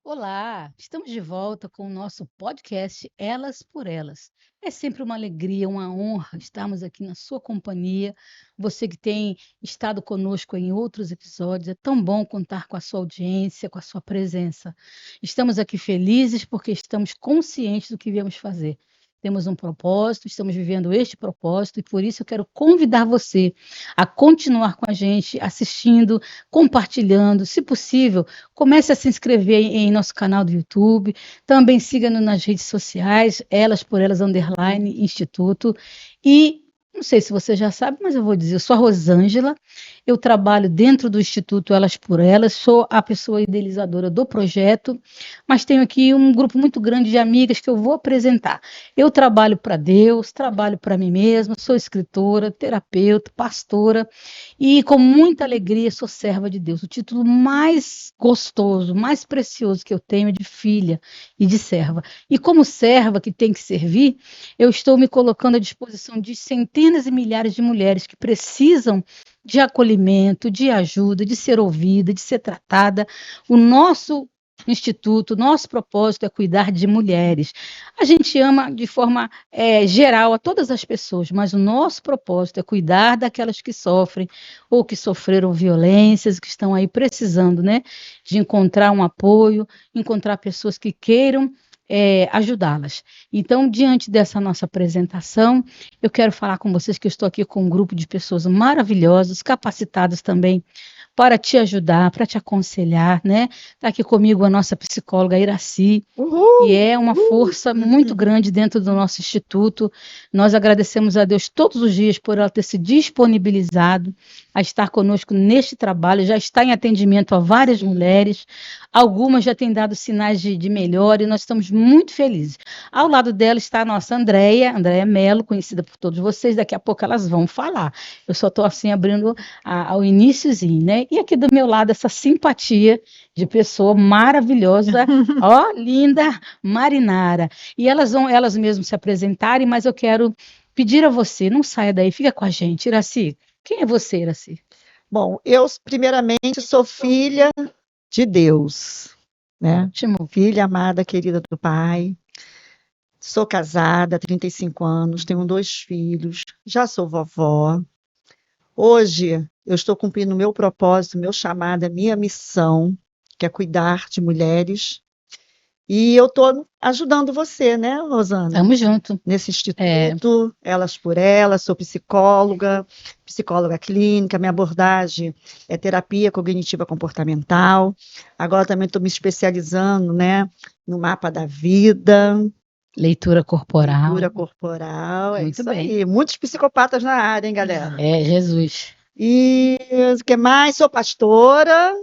Olá, estamos de volta com o nosso podcast Elas por Elas. É sempre uma alegria, uma honra estarmos aqui na sua companhia. Você que tem estado conosco em outros episódios, é tão bom contar com a sua audiência, com a sua presença. Estamos aqui felizes porque estamos conscientes do que viemos fazer. Temos um propósito, estamos vivendo este propósito e por isso eu quero convidar você a continuar com a gente, assistindo, compartilhando, se possível. Comece a se inscrever em nosso canal do YouTube. Também siga-nos nas redes sociais, Elas por Elas Underline Instituto. E não sei se você já sabe, mas eu vou dizer, eu sou a Rosângela, eu trabalho dentro do Instituto Elas por Elas, sou a pessoa idealizadora do projeto, mas tenho aqui um grupo muito grande de amigas que eu vou apresentar. Eu trabalho para Deus, trabalho para mim mesma, sou escritora, terapeuta, pastora, e com muita alegria sou serva de Deus. O título mais gostoso, mais precioso que eu tenho é de filha e de serva. E como serva que tem que servir, eu estou me colocando à disposição de centenas e milhares de mulheres que precisam de acolhimento, de ajuda, de ser ouvida, de ser tratada. O nosso instituto, nosso propósito é cuidar de mulheres. A gente ama de forma geral a todas as pessoas, mas o nosso propósito é cuidar daquelas que sofrem ou que sofreram violências, que estão aí precisando, né, de encontrar um apoio, encontrar pessoas que queiram ajudá-las. Então, diante dessa nossa apresentação, eu quero falar com vocês que eu estou aqui com um grupo de pessoas maravilhosas, capacitadas também para te ajudar, para te aconselhar, né? Está aqui comigo a nossa psicóloga Iraci, que é uma força muito grande dentro do nosso instituto. Nós agradecemos a Deus todos os dias por ela ter se disponibilizado a estar conosco neste trabalho. Já está em atendimento a várias mulheres, algumas já têm dado sinais de melhora e nós estamos muito felizes. Ao lado dela está a nossa Andréia Mello, conhecida por todos vocês. Daqui a pouco elas vão falar. Eu só estou assim abrindo ao iniciozinho, né? E aqui do meu lado essa simpatia de pessoa maravilhosa, ó, linda, Marinara. E elas vão elas mesmas se apresentarem, mas eu quero pedir a você, não saia daí, fica com a gente. Iraci, quem é você, Iraci? Bom, eu primeiramente sou filha de Deus, né? Ótimo. Filha amada, querida do Pai. Sou casada há 35 anos, tenho 2 filhos, já sou vovó. Hoje eu estou cumprindo o meu propósito, meu chamado, a minha missão, que é cuidar de mulheres. E eu estou ajudando você, né, Rosana? Tamo junto. Nesse instituto, Elas por Elas, sou psicóloga clínica, minha abordagem é terapia cognitiva comportamental. Agora também estou me especializando, né, no mapa da vida, Leitura corporal. leitura corporal, é Muito isso bem. aí. Muitos psicopatas na área, hein, galera? É, Jesus. E o que mais? Sou pastora.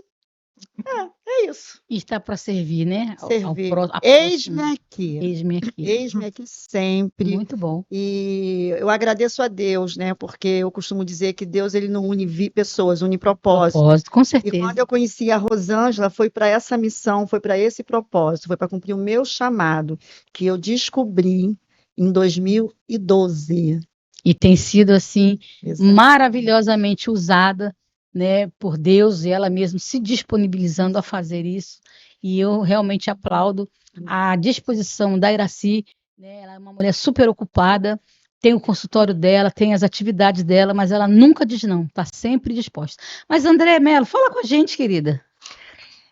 É isso. E está para servir, né? Servir. À Eis-me próxima. aqui. Eis-me aqui. Eis-me aqui sempre. Muito bom. E eu agradeço a Deus, né? Porque eu costumo dizer que Deus ele não une pessoas, une propósito. Propósito, com E certeza. quando eu conheci a Rosângela, foi para essa missão, foi para esse propósito, foi para cumprir o meu chamado, que eu descobri em 2012. E tem sido assim Exato. maravilhosamente usada, né, por Deus e ela mesma se disponibilizando a fazer isso. E eu realmente aplaudo a disposição da Iraci, né? Ela é uma mulher super ocupada, tem o consultório dela, tem as atividades dela, mas ela nunca diz não, está sempre disposta. Mas André Mello, fala com a gente, querida.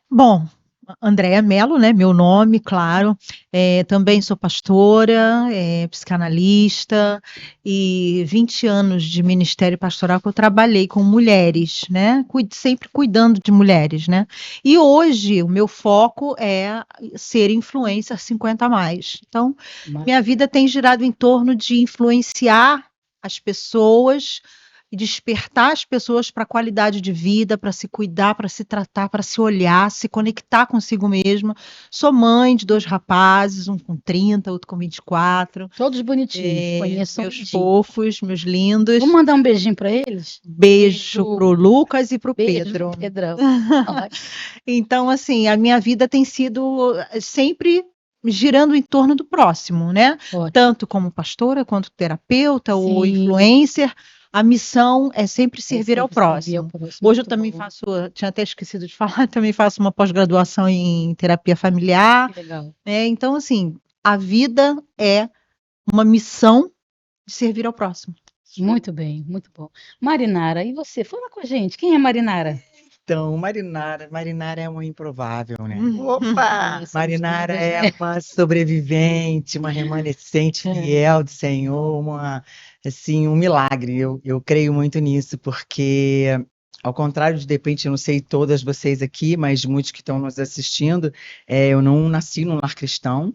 Bom, Andréa Mello, né? Meu nome, claro. Também sou pastora, psicanalista e 20 anos de ministério pastoral que eu trabalhei com mulheres, né? Sempre cuidando de mulheres, né? E hoje o meu foco é ser influencer 50 a mais. Então, minha vida tem girado em torno de influenciar as pessoas e despertar as pessoas para a qualidade de vida, para se cuidar, para se tratar, para se olhar, se conectar consigo mesma. Sou mãe de 2 rapazes, um com 30, outro com 24. Todos bonitinhos, conheço meus fofos, meus lindos. Vamos mandar um beijinho para eles? Beijo pro Lucas e pro Beijo, Pedro. Pedrão. Então, assim, a minha vida tem sido sempre girando em torno do próximo, né? Ótimo. Tanto como pastora, quanto terapeuta ou Sim. influencer, a missão é sempre servir ao sempre servir ao próximo. próximo, Hoje eu muito também bom. faço, tinha até esquecido de falar, também faço uma pós-graduação em terapia familiar, Que legal. né? Então, assim, a vida é uma missão de servir ao próximo. Muito bem, muito bom. Marinara, e você? Fala com a gente. Quem é Marinara? Então, Marinara é uma improvável, né? Opa! Somos Marinara todas, é né? uma sobrevivente, uma remanescente fiel do Senhor, assim, um milagre. Eu creio muito nisso, porque, ao contrário de repente, eu não sei todas vocês aqui, mas muitos que estão nos assistindo, eu não nasci num lar cristão.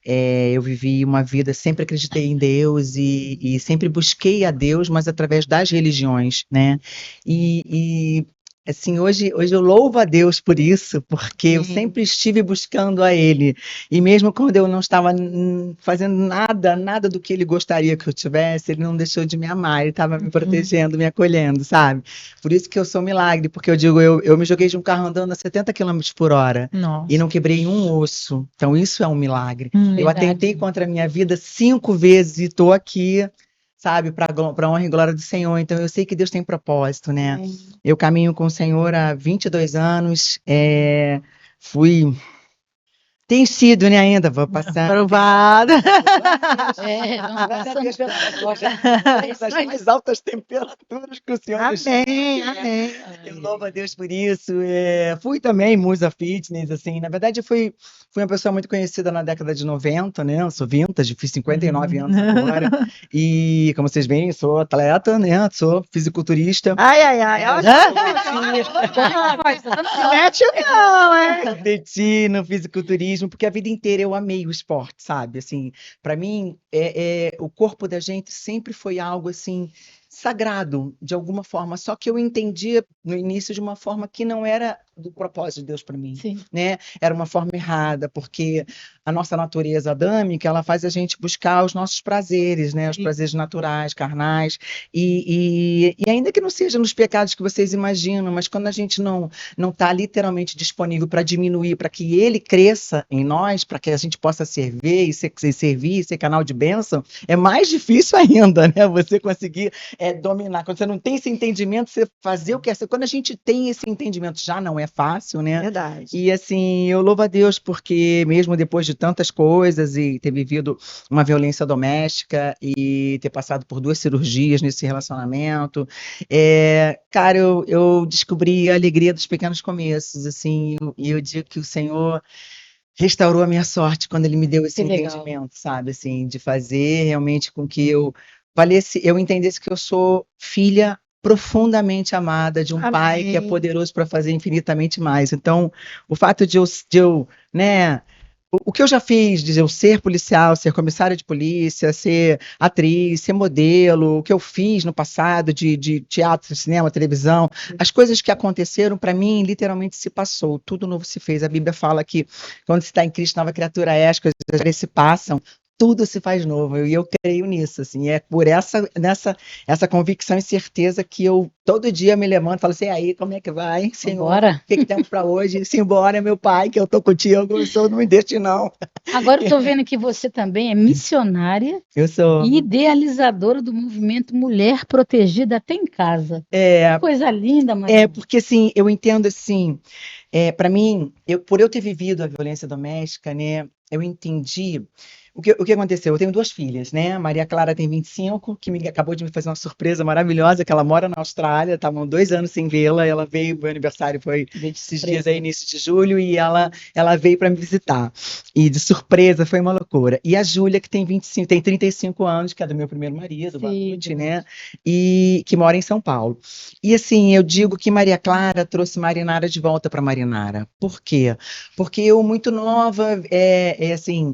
Eu vivi uma vida, sempre acreditei em Deus e sempre busquei a Deus, mas através das religiões, né? E, assim, hoje eu louvo a Deus por isso, porque eu Sim. sempre estive buscando a Ele. E mesmo quando eu não estava fazendo nada do que Ele gostaria que eu tivesse, Ele não deixou de me amar, Ele estava me protegendo, me acolhendo, sabe? Por isso que eu sou um milagre, porque eu digo, eu me joguei de um carro andando a 70 quilômetros por hora e Nossa. não quebrei um osso. Então, isso é um milagre. Eu Verdade. atentei contra a minha vida 5 vezes e estou aqui, sabe, para honra e glória do Senhor. Então, eu sei que Deus tem propósito, né? Eu caminho com o Senhor há 22 anos. Tenho sido, né, ainda, vou passar. Aprovada. Vamos passando pela Das mais altas temperaturas que o Senhor nos Amém, dá, né? amém. Eu louvo a Deus por isso. Fui também musa fitness, assim. Na verdade, fui uma pessoa muito conhecida na década de 90, né? Eu sou vintage, fiz 59 anos agora. E, como vocês veem, sou atleta, né? Sou fisiculturista. Ai, ai, ai. Olha, se mete não, hein? Competi no fisiculturismo, porque a vida inteira eu amei o esporte, sabe? Assim, para mim, o corpo da gente sempre foi algo assim sagrado, de alguma forma. Só que eu entendia no início de uma forma que não era do propósito de Deus para mim, Sim. né? Era uma forma errada, porque a nossa natureza adâmica, ela faz a gente buscar os nossos prazeres, né? Os prazeres naturais, carnais, e ainda que não seja nos pecados que vocês imaginam, mas quando a gente não está literalmente disponível para diminuir, para que ele cresça em nós, para que a gente possa servir e servir, ser canal de bênção, é mais difícil ainda, né? Você conseguir dominar. Quando você não tem esse entendimento, você fazer o que é. Quando a gente tem esse entendimento, já não é fácil, né? Verdade. E assim, eu louvo a Deus porque mesmo depois de tantas coisas e ter vivido uma violência doméstica e ter passado por 2 cirurgias nesse relacionamento, cara, eu descobri a alegria dos pequenos começos, assim, e eu digo que o Senhor restaurou a minha sorte quando Ele me deu esse Que legal. entendimento, sabe, assim, de fazer realmente com que eu entendesse que eu sou filha profundamente amada de um pai que é Amém. poderoso para fazer infinitamente mais. Então, o fato de eu, né, o que eu já fiz, de eu ser policial, ser comissária de polícia, ser atriz, ser modelo, o que eu fiz no passado de teatro, cinema, televisão, as coisas que aconteceram, para mim, literalmente se passou, tudo novo se fez. A Bíblia fala que quando se está em Cristo, nova criatura é, as coisas já se passam, tudo se faz novo, e eu creio nisso, assim, é por essa convicção e certeza que eu todo dia me levanto e falo assim, aí, como é que vai, Senhor? Bora. O que temos para hoje? Simbora, meu pai, que eu tô contigo, eu sou, não me deixe não. Agora eu estou vendo que você também é missionária Eu sou. e idealizadora do movimento Mulher Protegida Até em Casa. Que coisa linda, Maria. Porque assim, eu entendo assim, para mim, por eu ter vivido a violência doméstica, né, eu entendi o que aconteceu. Eu tenho 2 filhas, né? A Maria Clara tem 25, que acabou de me fazer uma surpresa maravilhosa, que ela mora na Austrália, estavam 2 anos sem vê-la, ela veio, meu aniversário foi esses dias aí, início de julho, e ela veio para me visitar. E de surpresa, foi uma loucura. E a Júlia, que tem 35 anos, que é do meu primeiro marido, Baruti, né? E que mora em São Paulo. E assim, eu digo que Maria Clara trouxe Marinara de volta para Marinara. Por quê? Porque eu, muito nova, assim,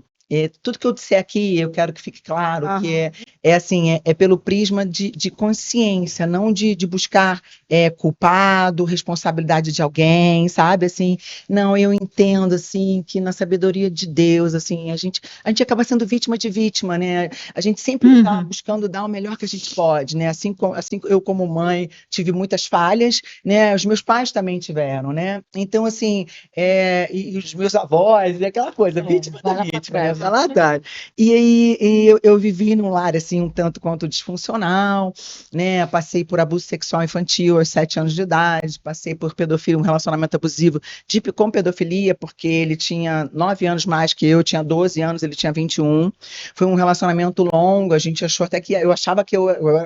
tudo que eu disser aqui, eu quero que fique claro que é pelo prisma de consciência, não de buscar culpado, responsabilidade de alguém, sabe? Assim, não, eu entendo assim que na sabedoria de Deus, assim, a gente acaba sendo vítima de vítima, né? A gente sempre está buscando dar o melhor que a gente pode, né? Assim eu como mãe tive muitas falhas, né? Os meus pais também tiveram, né? Então assim, e os meus avós, e aquela coisa, vítima da vítima, né? Lá atrás. E aí eu vivi num lar assim assim, um tanto quanto disfuncional, né? Passei por abuso sexual infantil aos 7 anos de idade, passei por pedofilia, um relacionamento abusivo com pedofilia, porque ele tinha 9 anos mais que eu tinha 12 anos, ele tinha 21. Foi um relacionamento longo, a gente achou até que... Eu achava que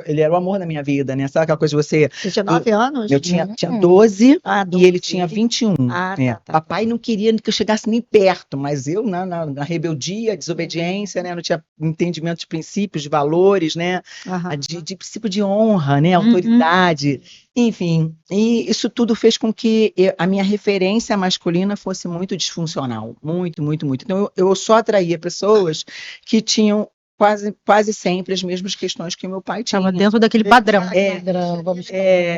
ele era o amor da minha vida, né? Sabe aquela coisa de você... Você tinha 9 anos? Eu tinha 12 Ah, e ele 12. tinha 21. Ah, né? tá. Papai não queria que eu chegasse nem perto, mas eu, na rebeldia, desobediência, né? Não tinha entendimento de princípios, de valores, né? Aham. De princípio de honra, né? Uhum. Autoridade. Enfim, e isso tudo fez com que a minha referência masculina fosse muito disfuncional. Muito, muito, muito. Então, eu só atraía pessoas que tinham quase sempre as mesmas questões que o meu pai tinha. Estava dentro daquele padrão.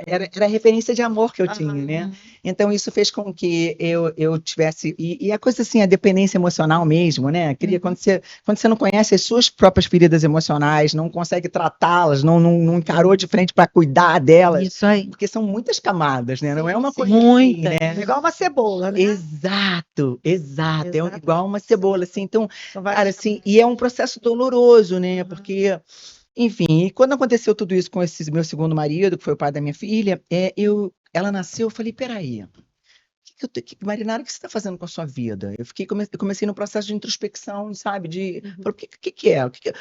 Era a referência de amor que eu tinha, Aham. né? Então, isso fez com que eu tivesse... E a coisa assim, a dependência emocional mesmo, né? Quando você não conhece as suas próprias feridas emocionais, não consegue tratá-las, não encarou de frente para cuidar delas, Isso aí. porque são muitas camadas, né? Não é uma Sim, coisa assim, muitas. né? É igual uma cebola, né? Exato. É Exato. igual uma cebola, assim. Então, São cara, várias assim, e é um processo doloroso, né? Uhum. Porque, enfim, e quando aconteceu tudo isso com esse meu segundo marido, que foi o pai da minha filha, ela nasceu, eu falei, peraí, Marinara, o que você está fazendo com a sua vida? Eu comecei no processo de introspecção, sabe? Falei, o que é? O que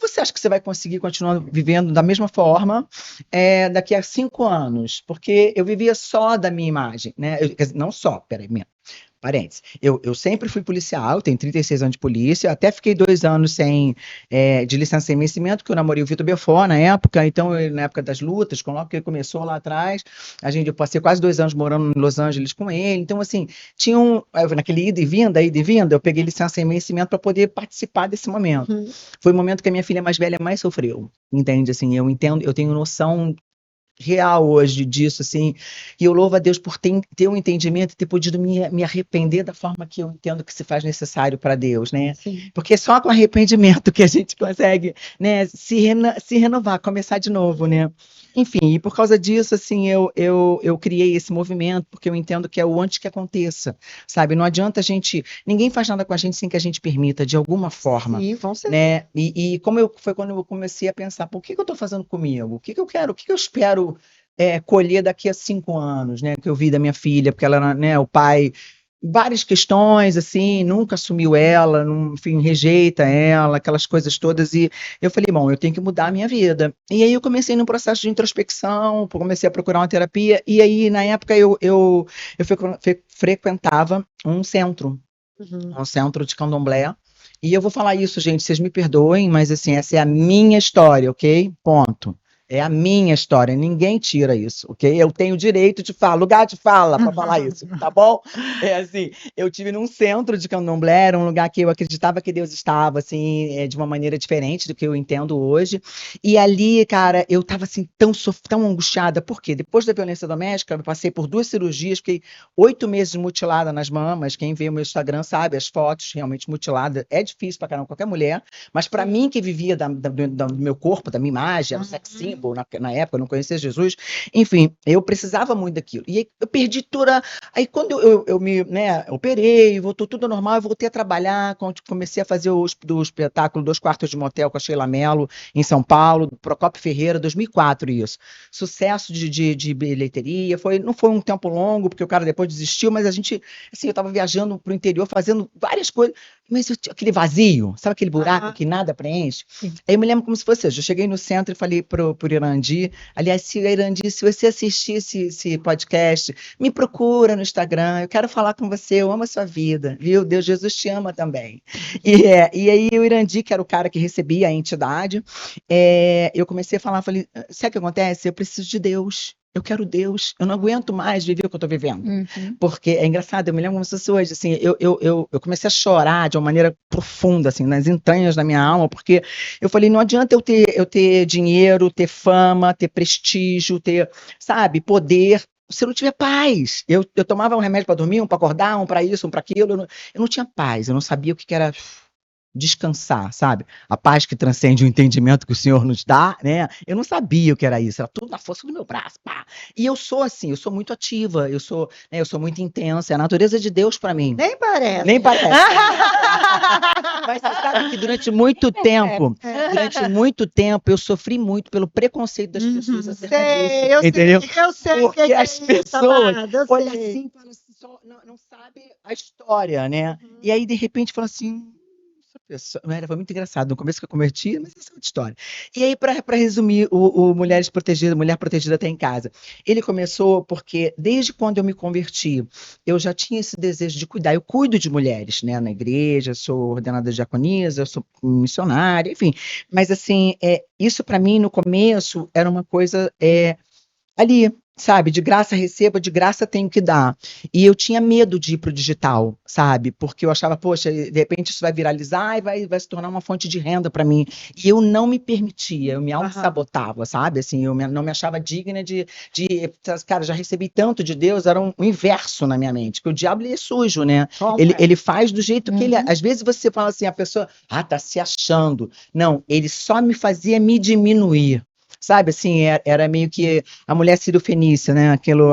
você acha que você vai conseguir continuar vivendo da mesma forma daqui a 5 anos? Porque eu vivia só da minha imagem, né? Quer dizer, não só, peraí, parênteses. Eu sempre fui policial, tenho 36 anos de polícia, até fiquei 2 anos de licença sem vencimento, porque eu namorei o Vitor Belfort na época, então, na época das lutas, logo que ele começou lá atrás, eu passei quase 2 anos morando em Los Angeles com ele, então, assim, naquele ida e vinda, eu peguei licença sem vencimento para poder participar desse momento. Uhum. Foi o momento que a minha filha mais velha mais sofreu, entende? Assim, eu entendo, eu tenho noção real hoje disso, assim, e eu louvo a Deus por ter um entendimento e ter podido me arrepender da forma que eu entendo que se faz necessário para Deus, né? Sim. Porque é só com arrependimento que a gente consegue, né, se renovar, começar de novo, né? Enfim, e por causa disso, assim, eu criei esse movimento, porque eu entendo que é o antes que aconteça, sabe? Não adianta ninguém faz nada com a gente sem que a gente permita, de alguma forma. Sim, vão ser. Né? Foi quando eu comecei a pensar, o que eu estou fazendo comigo? O que eu quero? O que eu espero colher daqui a 5 anos, né? Que eu vi da minha filha, porque ela era, né, o pai, várias questões, assim, nunca assumiu ela, enfim, rejeita ela, aquelas coisas todas, e eu falei, bom, eu tenho que mudar a minha vida. E aí eu comecei num processo de introspecção, comecei a procurar uma terapia, e aí, na época, eu frequentava um centro de candomblé. E eu vou falar isso, gente, vocês me perdoem, mas assim, essa é a minha história, ok? Ponto. É a minha história, ninguém tira isso, ok? Eu tenho direito de falar, lugar de fala para falar isso, tá bom? É assim, eu tive num centro de candomblé, era um lugar que eu acreditava que Deus estava, assim, de uma maneira diferente do que eu entendo hoje. E ali, cara, eu tava assim, tão angustiada, porque depois da violência doméstica, eu passei por 2 cirurgias, fiquei 8 meses mutilada nas mamas. Quem vê o meu Instagram sabe, as fotos realmente mutilada. É difícil pra caramba, qualquer mulher, mas pra mim que vivia do meu corpo, da minha imagem, era um sex symbol, na época, eu não conhecia Jesus, enfim, eu precisava muito daquilo, e aí eu perdi toda, aí quando eu me, né, operei, voltou tudo normal, eu voltei a trabalhar, comecei a fazer do espetáculo 2 Quartos de Motel com a Sheila Mello, em São Paulo, Procópio Ferreira, 2004 isso, sucesso de bilheteria, não foi um tempo longo, porque o cara depois desistiu, mas a gente, assim, eu tava viajando pro interior, fazendo várias coisas, mas aquele vazio, sabe aquele buraco que nada preenche? Aí eu me lembro como se fosse, eu cheguei no centro e falei pro Irandi, aliás, Irandi, se você assistir esse podcast, me procura no Instagram, eu quero falar com você, eu amo a sua vida, viu? Deus, Jesus te ama também. E aí o Irandi, que era o cara que recebia a entidade, eu comecei a falar, falei, sabe o que acontece? Eu preciso de Deus. Eu quero Deus, eu não aguento mais viver o que eu estou vivendo. Porque é engraçado, eu me lembro como se fosse hoje, assim, eu comecei a chorar de uma maneira profunda, assim, nas entranhas da minha alma, porque eu falei, não adianta eu ter dinheiro, ter fama, ter prestígio, ter, sabe, poder, se eu não tiver paz. Eu tomava um remédio para dormir, um para acordar, um para isso, um para aquilo, eu não tinha paz, eu não sabia o que era descansar, sabe? A paz que transcende o entendimento que o Senhor nos dá, né? Eu não sabia o que era isso, era tudo na força do meu braço, pá. E eu sou assim, eu sou muito ativa, eu sou muito intensa, é a natureza de Deus para mim. Nem parece. Nem parece. Mas você sabe que durante muito tempo, durante muito tempo eu sofri muito pelo preconceito das pessoas acerca disso, Eu entendeu? sei o Porque que é as isso, pessoas amada, eu olham sei. assim e falam assim, não sabe a história, né? E aí, de repente, falam assim. Essa pessoa, né, foi muito engraçado. No começo que eu converti, mas essa é outra história. E aí, para resumir, o Mulheres Protegidas, Mulher Protegida Até em Casa, ele começou porque, desde quando eu me converti, eu já tinha esse desejo de cuidar. Eu cuido de mulheres, né, na igreja, sou ordenada diaconisa, sou missionária, enfim. Mas, assim, isso para mim, no começo, era uma coisa ali, sabe? De graça receba, de graça tenho que dar. E eu tinha medo de ir pro digital, sabe? Porque eu achava, poxa, de repente isso vai viralizar e vai se tornar uma fonte de renda para mim. E eu não me permitia, eu me auto-sabotava, sabe? Assim, não me achava digna cara, já recebi tanto de Deus, era o inverso na minha mente, porque o diabo ele é sujo, né? Ele faz do jeito que ele é. Às vezes você fala assim, a pessoa, tá se achando. Não, ele só me fazia me diminuir. Sabe, assim, era meio que a mulher cirofenícia, né? Aquilo,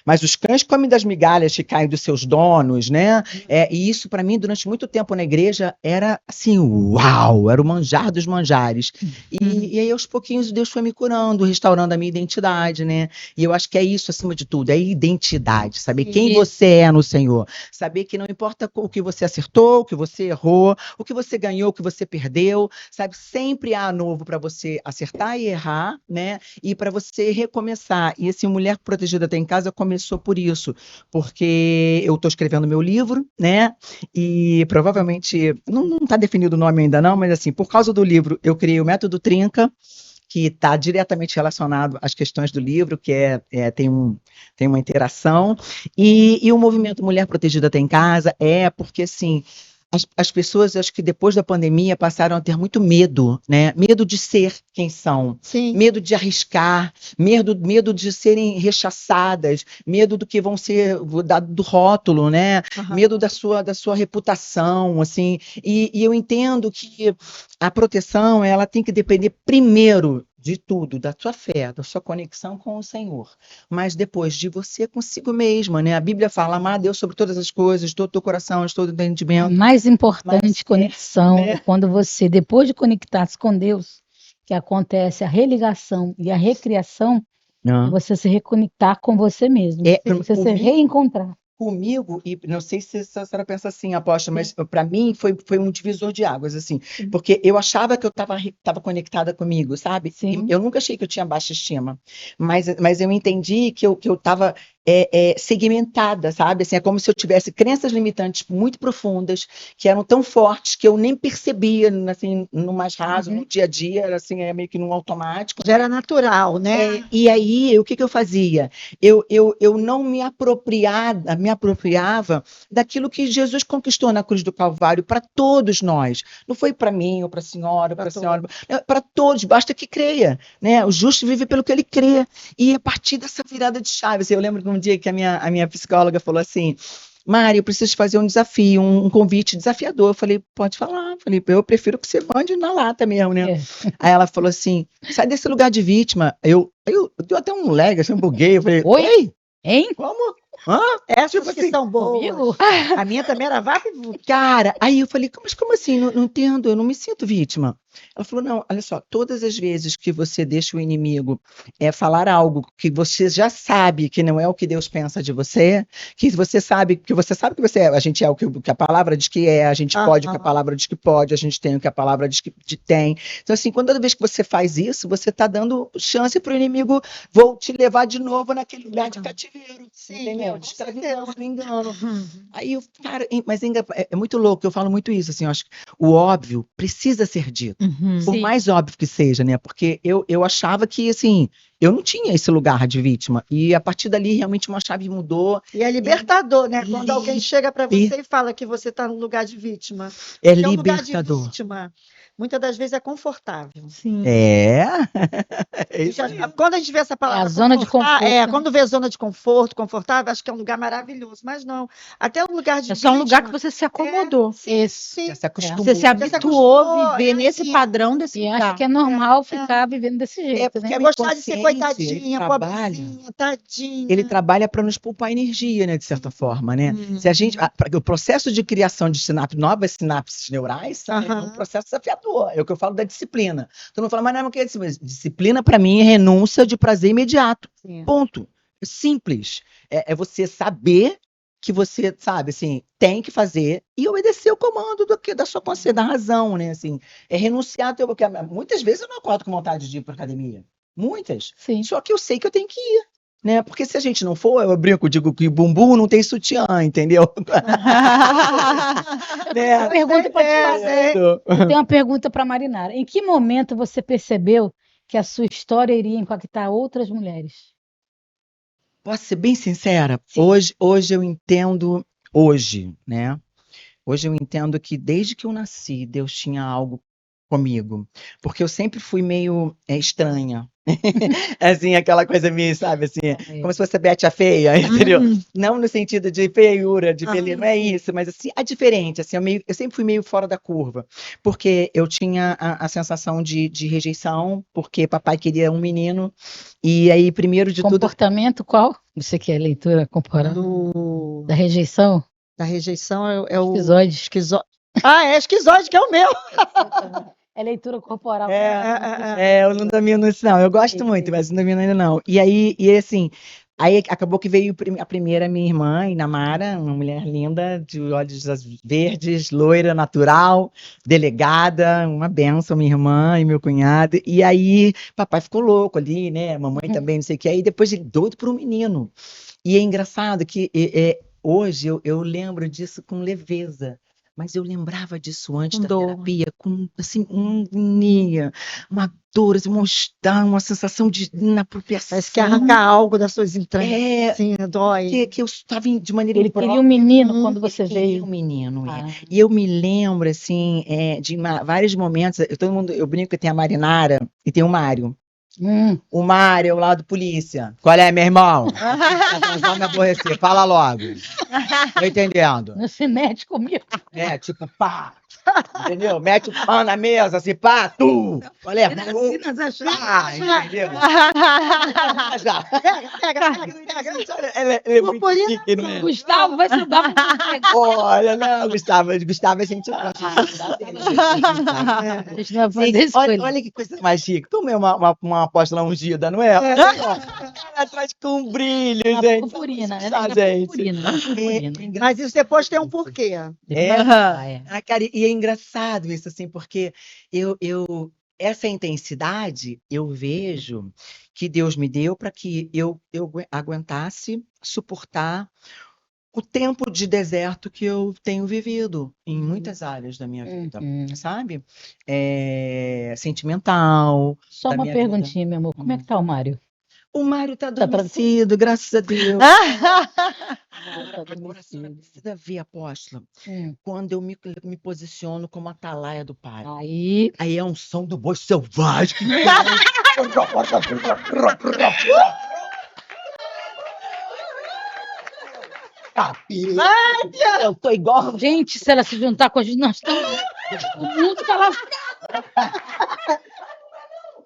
mas os cães comem das migalhas que caem dos seus donos, né? E isso, para mim, durante muito tempo na igreja, era assim, uau, era o manjar dos manjares. E aí, aos pouquinhos, Deus foi me curando, restaurando a minha identidade, né? E eu acho que é isso, acima de tudo, é identidade, saber quem você é no Senhor. Saber que não importa o que você acertou, o que você errou, o que você ganhou, o que você perdeu, sabe? Sempre há novo para você acertar e errar, né? E para você recomeçar. E assim, Mulher Protegida Até em Casa começou por isso, porque eu estou escrevendo meu livro, né? E provavelmente não está definido o nome ainda não, mas assim, por causa do livro, eu criei o Método Trinca, que está diretamente relacionado às questões do livro, que tem uma interação, e o movimento Mulher Protegida Até em Casa porque, assim, as pessoas, acho que depois da pandemia, passaram a ter muito medo, né? Medo de ser quem são, Sim. medo de arriscar, medo de serem rechaçadas, medo do que vão ser do rótulo, né? Medo da sua reputação, assim. E eu entendo que a proteção, ela tem que depender primeiro de tudo, da sua fé, da sua conexão com o Senhor, mas depois de você consigo mesma, né? A Bíblia fala, amar a Deus sobre todas as coisas, de todo o teu coração, de todo o A entendimento. mais importante Mas conexão né? é quando você, depois de conectar-se com Deus, que acontece a religação e a recriação, é você se reconectar com você mesmo, você se reencontrar. Comigo, e não sei se a senhora pensa assim, apóstolo, mas para mim foi um divisor de águas, assim, porque eu achava que eu estava conectada comigo, sabe? Sim. Eu nunca achei que eu tinha baixa estima, mas eu entendi que eu estava segmentada, sabe? Assim, é como se eu tivesse crenças limitantes muito profundas, que eram tão fortes que eu nem percebia, assim, no mais raso, no dia a dia, era assim, meio que no automático. Já era natural, né? E aí, o que eu fazia? Eu não me apropriava daquilo que Jesus conquistou na cruz do Calvário para todos nós. Não foi para mim, ou para a senhora, para todos, basta que creia, né? O justo vive pelo que ele crê. E a partir dessa virada de chave, assim, eu lembro de um dia que a minha psicóloga falou assim, Mari, eu preciso te fazer um desafio, um convite desafiador. Eu falei, pode falar. Falei, eu prefiro que você mande na lata mesmo, né? Aí ela falou assim, sai desse lugar de vítima. Eu deu até um lag, assim, um buguei. Eu falei, oi? Hein? Como? Hã? Essas Tipo que assim, são boas. Comigo? A minha também era vaca. cara, aí eu falei, mas como assim? Não entendo, eu não me sinto vítima. Ela falou, não, olha só, todas as vezes que você deixa o inimigo falar algo que você já sabe que não é o que Deus pensa de você, que você sabe que você é, a gente é o que a palavra diz que é, a gente pode o que a palavra diz que pode, a gente tem o que a palavra diz que tem. Então, assim, toda vez que você faz isso, você está dando chance para o inimigo te levar de novo naquele lugar de cativeiro. Sim, entendeu? De com escravidão, certeza. do engano. Aí, cara, mas é muito louco, eu falo muito isso, assim, eu acho que o óbvio precisa ser dito. Por Sim. mais óbvio que seja, né? Porque eu achava que, assim, eu não tinha esse lugar de vítima. E a partir dali, realmente, uma chave mudou. E é libertador, né? Quando alguém chega para você e e fala que você está no lugar de vítima. é Porque o lugar de libertador. vítima, muitas das vezes, é confortável. Sim. É isso aí. Quando a gente vê essa palavra a zona de confortar, conforto. quando vê zona de conforto, confortável, acho que é um lugar maravilhoso. Mas não. Até o lugar de É só um lugar que vítima, você se acomodou. Isso. sim. Já se acostumou. Você se Você se habituou a acostumou, viver nesse assim, padrão desse E lugar. acho que é normal ficar vivendo desse jeito, porque né? a minha gostar de ser consciência Coitadinha, trabalha. pobrezinha, tadinha. Ele trabalha para nos poupar energia, né, de certa forma, né? Se a gente, o processo de criação de novas sinapses neurais é um processo desafiador. É o que eu falo da disciplina. Todo mundo fala, mas não é o que é disciplina? Disciplina, para mim, é renúncia de prazer imediato. Sim. Ponto. É simples. É você saber que você, sabe, assim, tem que fazer e obedecer o comando da sua consciência, da razão, né? Assim, é renunciar. Porque muitas vezes eu não acordo com vontade de ir para academia. Muitas. Sim. Só que eu sei que eu tenho que ir. Né? Porque se a gente não for, eu brinco, digo que bumbum não tem sutiã, entendeu? Uma pergunta para te fazer. Tem uma pergunta para Marinara. Em que momento você percebeu que a sua história iria impactar outras mulheres? Posso ser bem sincera? Sim. Hoje eu entendo, né? Hoje eu entendo que desde que eu nasci, Deus tinha algo comigo. Porque eu sempre fui meio estranha. Assim, aquela coisa meio, sabe, assim, como se fosse a Betty a feia, entendeu? Não no sentido de feiura, de beleza, não é isso, mas assim, é diferente, assim, eu sempre fui meio fora da curva, porque eu tinha a sensação de rejeição, porque papai queria um menino, e aí, primeiro de tudo... Comportamento qual? Você quer leitura corporal? Da rejeição? Da rejeição é o... Esquizoide. É esquizoide, que é o meu. É leitura corporal. Eu não domino isso, não. Eu gosto muito, mas não domino ainda, não. E aí, assim, aí acabou que veio a primeira, minha irmã, Inamara, uma mulher linda, de olhos verdes, loira, natural, delegada, uma benção, minha irmã e meu cunhado. E aí, papai ficou louco ali, né? Mamãe também, não sei o que. Aí depois ele doido por um menino. E é engraçado que hoje eu lembro disso com leveza. Mas eu lembrava disso antes da terapia, com, assim, uma dor, assim, uma sensação de inapropriação. Parece que arrancar algo das suas entranhas. Sim, dói. Que eu estava de maneira Ele queria um menino quando você veio. Queria um menino. E eu me lembro, assim, de vários momentos, eu brinco que tem a Marinara e tem o Mário. O Mário é o lado polícia. Qual é, meu irmão? Não me aborrecer, fala logo. Tô entendendo. Não se mete comigo. Tipo, pá. Entendeu? Mete o pau na mesa, assim, pá, tu. Qual é? Entendeu? Já. Pega. Ele é muito chique, não é? Gustavo vai estudar. Olha, não, Gustavo, a gente olha que coisa mais chique. Como é uma apóstola ungida, não é? Ela atrás com um brilho, gente. Purpurina, gente. Mas isso depois tem um porquê. Cara, e é engraçado isso, assim, porque essa intensidade eu vejo que Deus me deu para que eu aguentasse suportar o tempo de deserto que eu tenho vivido em muitas áreas da minha vida, sabe? Sentimental. Só uma perguntinha, meu amor. Como é que tá o Mário? O Mário tá adormecido, graças a Deus. Agora, você precisa ver, apóstola, quando eu me posiciono como atalaia do Pai. Aí é um som do boi selvagem. Eu tô igual. Gente, se ela se juntar com a gente, nós estamos. O mundo tá lá.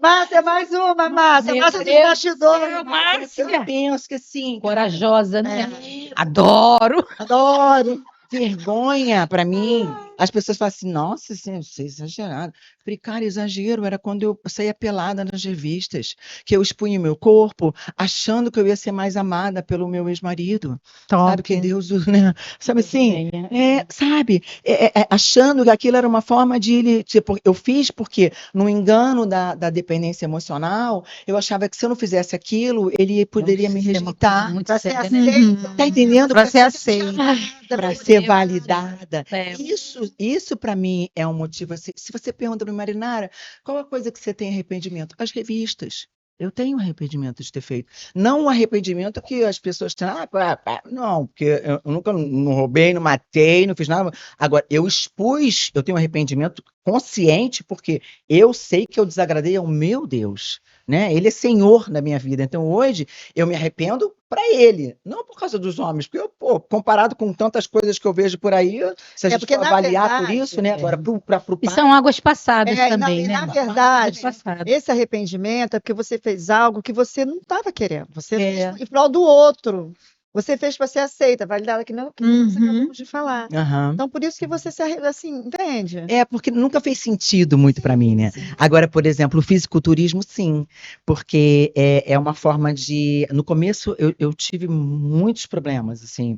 Márcia, mais uma, Márcia. Márcia dos bastidores. Eu penso que assim. Corajosa, né? Adoro. Vergonha pra mim. As pessoas falam assim, nossa, você é exagerado. Falei, cara, exagero era quando eu saía pelada nas revistas, que eu expunha o meu corpo, achando que eu ia ser mais amada pelo meu ex-marido. Sabe, que Deus, né? Sabe assim? Achando que aquilo era uma forma de ele, tipo, eu fiz porque, no engano da dependência emocional, eu achava que se eu não fizesse aquilo, ele poderia me rejeitar. Para ser aceita. Tá entendendo? Para ser aceita. Para ser validada. Isso para mim é um motivo. Assim, se você pergunta para Marinara, qual a coisa que você tem arrependimento? As revistas. Eu tenho arrependimento de ter feito. Não um arrependimento que as pessoas têm. Não, porque eu nunca não roubei, não matei, não fiz nada. Agora, eu tenho arrependimento consciente, porque eu sei que eu desagradei ao meu Deus. Né? Ele é Senhor na minha vida. Então, hoje, eu me arrependo para ele, não por causa dos homens, porque eu, pô, comparado com tantas coisas que eu vejo por aí, se a gente porque, for na avaliar por verdade, isso, né? Agora, pro E pai, são águas passadas também, e né, na mãe? verdade, Águas passadas. esse arrependimento é porque você fez algo que você não estava querendo. Você fez É. em prol do outro. Você fez para ser aceita, validada, que não que nós acabamos de falar. aham. Então, por isso que você assim, entende? É, porque nunca fez sentido muito para mim, né? Sim. Agora, por exemplo, o fisiculturismo, sim, porque é uma forma de. No começo, eu tive muitos problemas, assim.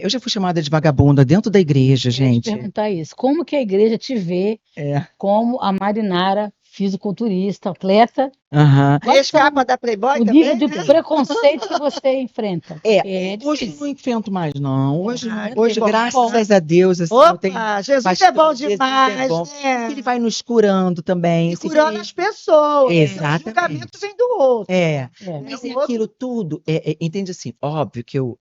Eu já fui chamada de vagabunda dentro da igreja, Eu ia te gente. perguntar isso. Como que a igreja te vê É. como a Marinara, fisiculturista, atleta? Aham. Quais Fez são capa da Playboy o nível também, de né? preconceito que você enfrenta? É Hoje eu não difícil. enfrento mais, não. Hoje, Ah, que hoje bom. graças a Deus, assim, eu tenho Opa, Jesus é pastor, bom Jesus é demais, bom. né? Ele vai nos curando também. E assim, curando as pessoas. porque Exatamente. O julgamento vem do outro. É, É. mas O é outro- aquilo tudo, entende assim, óbvio que eu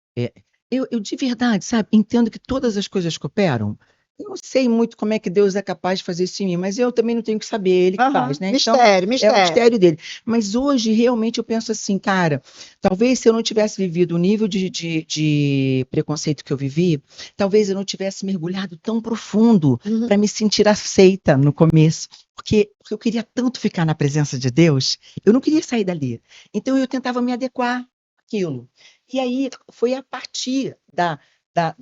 de verdade, sabe, entendo que todas as coisas cooperam. Eu não sei muito como é que Deus é capaz de fazer isso em mim, mas eu também não tenho que saber, ele que Aham, faz, né? Então, mistério, é o mistério. mistério dele. Mas hoje, realmente, eu penso assim, cara, talvez se eu não tivesse vivido o nível de preconceito que eu vivi, talvez eu não tivesse mergulhado tão profundo Uhum. para me sentir aceita no começo. Porque eu queria tanto ficar na presença de Deus, eu não queria sair dali. Então eu tentava me adequar àquilo. E aí foi a partir da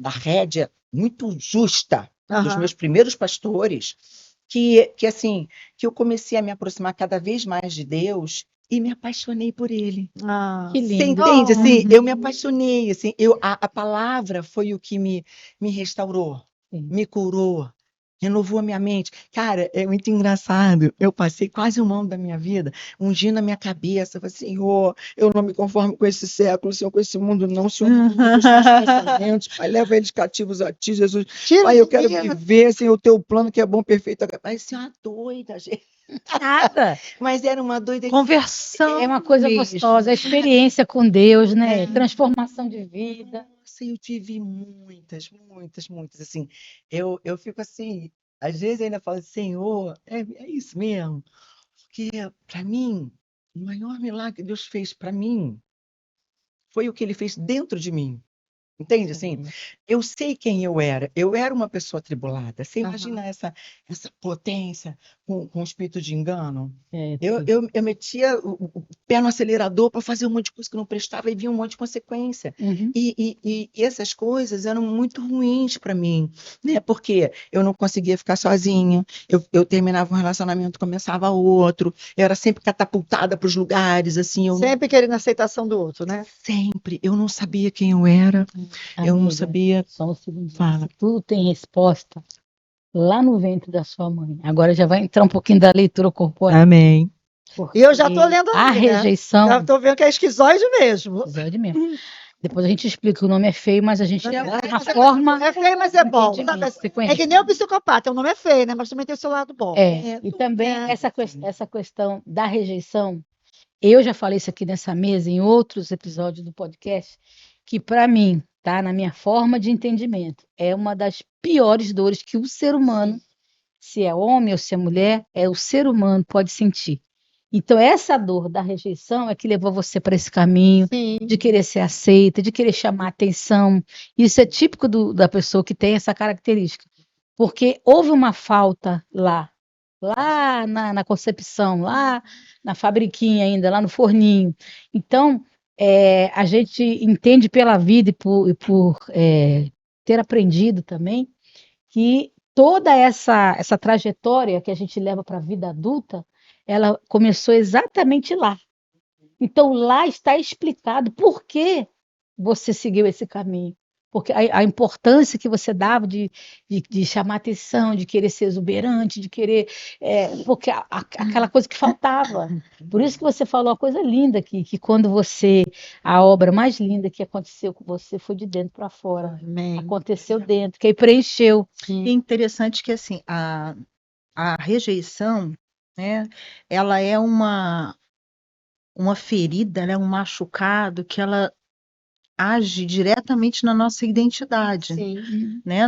rédea muito justa dos Aham. meus primeiros pastores que assim, que eu comecei a me aproximar cada vez mais de Deus e me apaixonei por ele. Ah, Que Você lindo. entende? Assim, Uhum. eu me apaixonei, assim, a palavra foi o que me restaurou, Sim. me curou, renovou a minha mente. Cara, é muito engraçado. Eu passei quase um ano da minha vida ungindo a minha cabeça. Eu falei, Senhor, eu não me conformo com esse século, Senhor, com esse mundo, não. Senhor, muda os meus pensamentos. Pai, leva eles cativos a ti, Jesus. tira Pai, eu de quero mim. viver assim, o teu plano que é bom, perfeito. Pai, você é uma doida, gente. Nada. Mas era uma doida que Conversão É uma coisa mesmo. gostosa, a experiência com Deus, né? É. Transformação de vida. Nossa, eu tive muitas, muitas, muitas, assim, eu fico assim, às vezes ainda falo, Senhor, é isso mesmo, porque para mim, o maior milagre que Deus fez para mim foi o que Ele fez dentro de mim. Entende assim? Eu sei quem eu era. Eu era uma pessoa atribulada. Você imagina essa potência com o espírito de engano? É, Eu metia o pé no acelerador para fazer um monte de coisa que não prestava e vinha um monte de consequência. Uhum. E essas coisas eram muito ruins para mim, né? Porque eu não conseguia ficar sozinha. Eu terminava um relacionamento, começava outro. Eu era sempre catapultada para os lugares, assim. Sempre querendo a aceitação do outro, né? Sempre. Eu não sabia quem eu era. Eu não Amiga, sabia. só um segundo. Fala. Tudo tem resposta lá no ventre da sua mãe. Agora já vai entrar um pouquinho da leitura corporal. Amém. Porque E eu já tô lendo a ali, né? rejeição. Já tô vendo que é esquizoide mesmo. Episódio mesmo. Depois a gente explica que o nome é feio, mas a gente. A Mas forma. é feio, mas é bom. Entendimento, Sabe? você É conhece. que nem o psicopata, o nome é feio, né? Mas também tem o seu lado bom. E também essa questão da rejeição. Eu já falei isso aqui nessa mesa, em outros episódios do podcast, que para mim, tá, na minha forma de entendimento, é uma das piores dores que o ser humano, se é homem ou se é mulher, o ser humano pode sentir. Então, essa dor da rejeição é que levou você para esse caminho Sim. de querer ser aceita, de querer chamar atenção. Isso é típico da pessoa que tem essa característica. Porque houve uma falta lá na concepção, lá na fabriquinha ainda, lá no forninho. Então, a gente entende pela vida e por ter aprendido também que toda essa trajetória que a gente leva para a vida adulta, ela começou exatamente lá. Então, lá está explicado por que você seguiu esse caminho. Porque a importância que você dava de chamar atenção, de querer ser exuberante, de querer. Porque aquela coisa que faltava. Por isso que você falou uma coisa linda aqui, que quando você. A obra mais linda que aconteceu com você foi de dentro para fora. Amém. Aconteceu dentro, que aí preencheu. E é interessante que assim, a rejeição, né, ela é uma ferida, ela é um machucado que ela age diretamente na nossa identidade, Sim. né?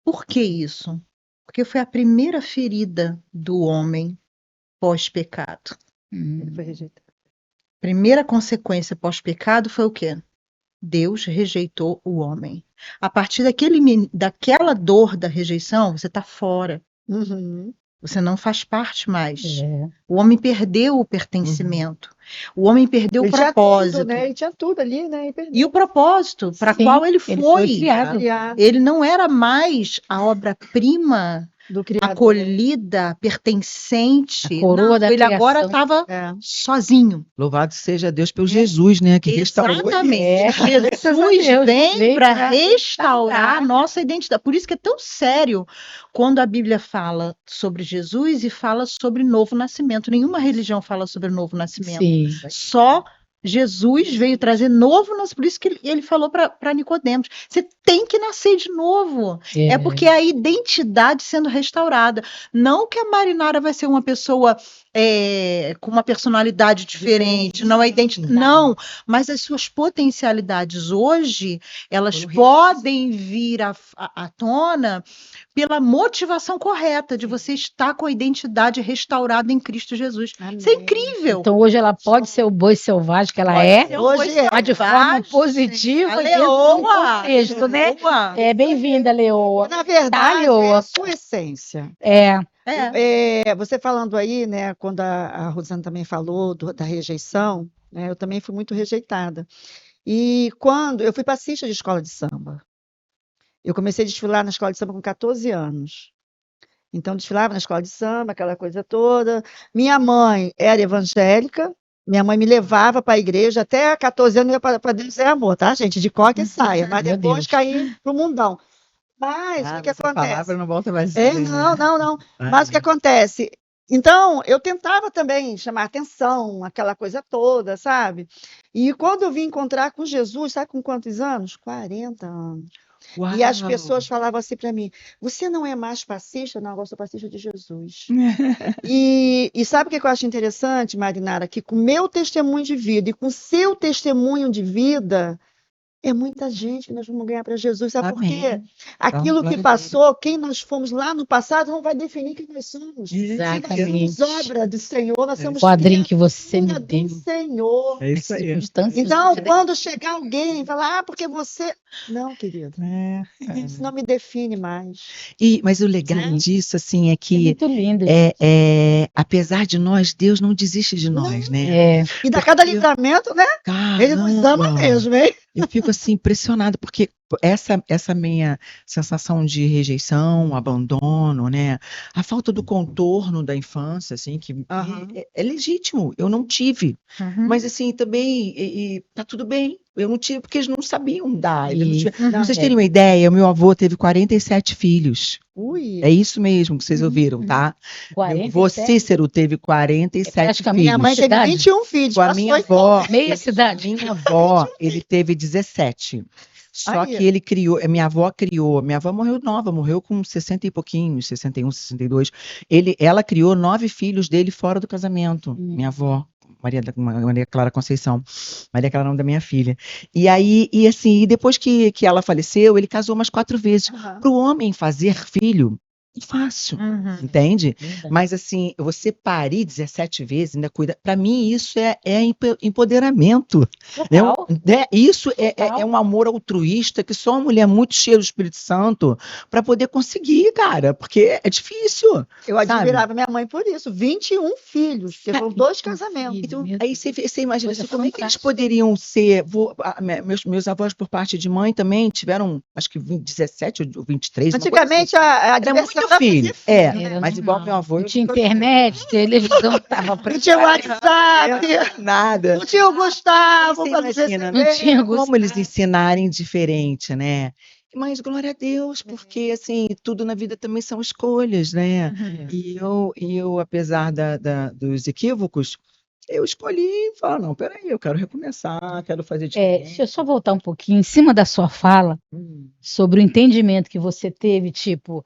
Por que isso? Porque foi a primeira ferida do homem pós-pecado. Ele foi rejeitado. primeira consequência pós-pecado foi o quê? Deus rejeitou o homem. A partir daquela dor da rejeição, você está fora. Uhum. Você não faz parte mais. É. O homem perdeu o pertencimento. O homem perdeu o Ele tinha tudo, propósito. né? Ele tinha tudo ali, né? E E perdeu. o propósito para Sim, qual ele ele foi foi. criado. Criado Ele não era mais a obra-prima, do Criador. acolhida, pertencente. A coroa Não, da ele agora criação. estava É. sozinho. Louvado seja Deus pelo Jesus, né? Que restaurou ele. Exatamente. Graças a Jesus Deus, vem veio para pra restaurar a nossa identidade. Por isso que é tão sério quando a Bíblia fala sobre Jesus e fala sobre novo nascimento. Nenhuma religião fala sobre novo nascimento. Sim. Só Jesus veio trazer novo nascimento. Por isso que ele falou para Nicodemos: você tem que nascer de novo. É porque é a identidade sendo restaurada. Não que a Marinara vai ser uma pessoa com uma personalidade diferente, não é identidade. Não, mas as suas potencialidades hoje, elas podem vir à tona pela motivação correta de você estar com a identidade restaurada em Cristo Jesus. Isso é Amém. incrível. Então hoje ela pode ser o boi selvagem que ela Pode é, ser um Hoje boi é. mas de forma selvagem, positiva a dentro do leoa. contexto, né? Leoa. É, bem-vinda, Leoa. Na verdade, é Leoa. a sua essência. É, Você falando aí, né, quando a Rosana também falou da rejeição, né, eu também fui muito rejeitada. E quando eu fui passista de escola de samba, eu comecei a desfilar na escola de samba com 14 anos. Então, desfilava na escola de samba, aquela coisa toda. Minha mãe era evangélica, minha mãe me levava para a igreja, até 14 anos eu ia para Deus é Amor, tá, gente? De coque e saia, mas Meu depois Deus. caí pro mundão. Mas o que essa acontece? palavra não volta mais. Não. Mas o que acontece? Então, eu tentava também chamar atenção, aquela coisa toda, sabe? E quando eu vim encontrar com Jesus, sabe com quantos anos? 40 anos. E as pessoas falavam assim para mim: você não é mais passista? Não, agora sou passista de Jesus. E sabe o que eu acho interessante, Marinara? Que com o meu testemunho de vida e com o seu testemunho de vida, é muita gente que nós vamos ganhar para Jesus. Sabe por quê? Aquilo que passou, quem nós fomos lá no passado, não vai definir quem nós somos. Se nós Exatamente. somos obra do Senhor, nós somos O quadrinho que você me criatura deu. do Senhor. É isso aí. Circunstâncias Então, diferentes. quando chegar alguém e falar, porque você. Não, querido, isso não me define mais. Mas o legal disso, assim, é É que muito lindo. apesar de nós, Deus não desiste de nós, né? É, E dá cada livramento, né? Ele nos ama Caramba! mesmo, hein? Eu fico assim impressionada porque essa minha sensação de rejeição, abandono, né? A falta do contorno da infância, assim, que Aham. é legítimo. Eu não tive, mas assim também tá tudo bem. Eu não tive porque eles não sabiam dar. Eles não tiveram. Pra vocês terem uma ideia, o meu avô teve 47 filhos. Ui. É isso mesmo que vocês ouviram, tá? Meu avô 47. Cícero teve 47 praticamente Minha mãe filhos. teve cidade. 21 filhos. Com a passou minha então. avó, Meia cidade. minha avó, ele teve 17. Só Aí. que ele criou, minha avó morreu nova, morreu com 60 e pouquinhos, 61, 62. Ela criou 9 filhos dele fora do casamento, minha avó. Maria Clara Conceição. Maria Clara é o nome da minha filha. E aí, assim, depois que ela faleceu, ele casou umas 4 vezes. Aham. Para o homem fazer filho, é fácil, entende? Verdade. Mas assim, você parir 17 vezes, ainda cuida. Para mim, isso é empoderamento. Total. Isso Total. é um amor altruísta que só uma mulher muito cheia do Espírito Santo para poder conseguir, cara, porque é difícil. Eu admirava minha mãe por isso. 21 filhos, porque foram 2 casamentos. Então, Meu aí você imagina Coisa assim, como é que eles fantástica. poderiam ser. Meus avós, por parte de mãe, também tiveram, acho que 17 ou 23. uma coisa assim. Antigamente, a Era diversão muito filho. fazer Era Mas igual meu avô. Não tinha internet, televisão estava Não tinha WhatsApp, Nada. não tinha o Gustavo Você para nos imagina, receber. Não tinha como eles Gustavo. ensinarem diferente, né? Mas glória a Deus, porque assim, tudo na vida também são escolhas, né? E eu apesar dos equívocos, eu escolhi falar, não, peraí, eu quero recomeçar, quero fazer diferente. Deixa eu só voltar um pouquinho em cima da sua fala sobre o entendimento que você teve, tipo,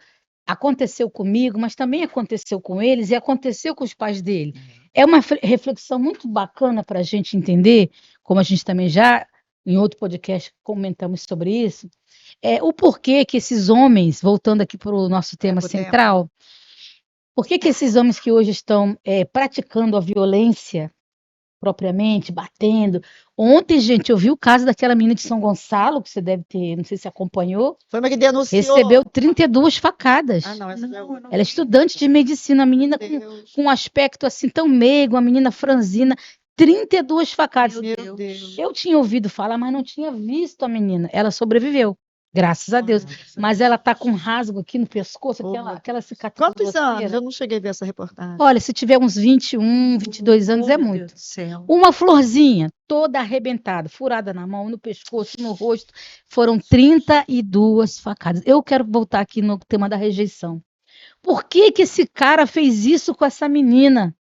aconteceu comigo, mas também aconteceu com eles e aconteceu com os pais dele. É uma reflexão muito bacana para a gente entender, como a gente também já, em outro podcast, comentamos sobre isso, o porquê que esses homens, voltando aqui para o nosso tema pro tema. central, por que esses homens que hoje estão praticando a violência propriamente, batendo. Ontem, gente, eu vi o caso daquela menina de São Gonçalo, que você deve ter, não sei se acompanhou, Foi uma que denunciou. recebeu 32 facadas. Ah, não, essa Não, eu não Ela é vi. estudante de medicina, a menina Meu Deus. com um aspecto assim tão meigo, uma menina franzina, 32 facadas. Meu Deus. Eu tinha ouvido falar, mas não tinha visto a menina. Ela sobreviveu, graças a Deus. Mas ela tá com um rasgo aqui no pescoço, aquela cicatriz Quantos anos? grosseira. Eu não cheguei a ver essa reportagem. Olha, se tiver uns 21, 22 anos, Oh, é meu muito. Deus do céu. Uma florzinha toda arrebentada, furada na mão, no pescoço, no rosto. Foram 32 facadas. Eu quero voltar aqui no tema da rejeição. Por que que esse cara fez isso com essa menina?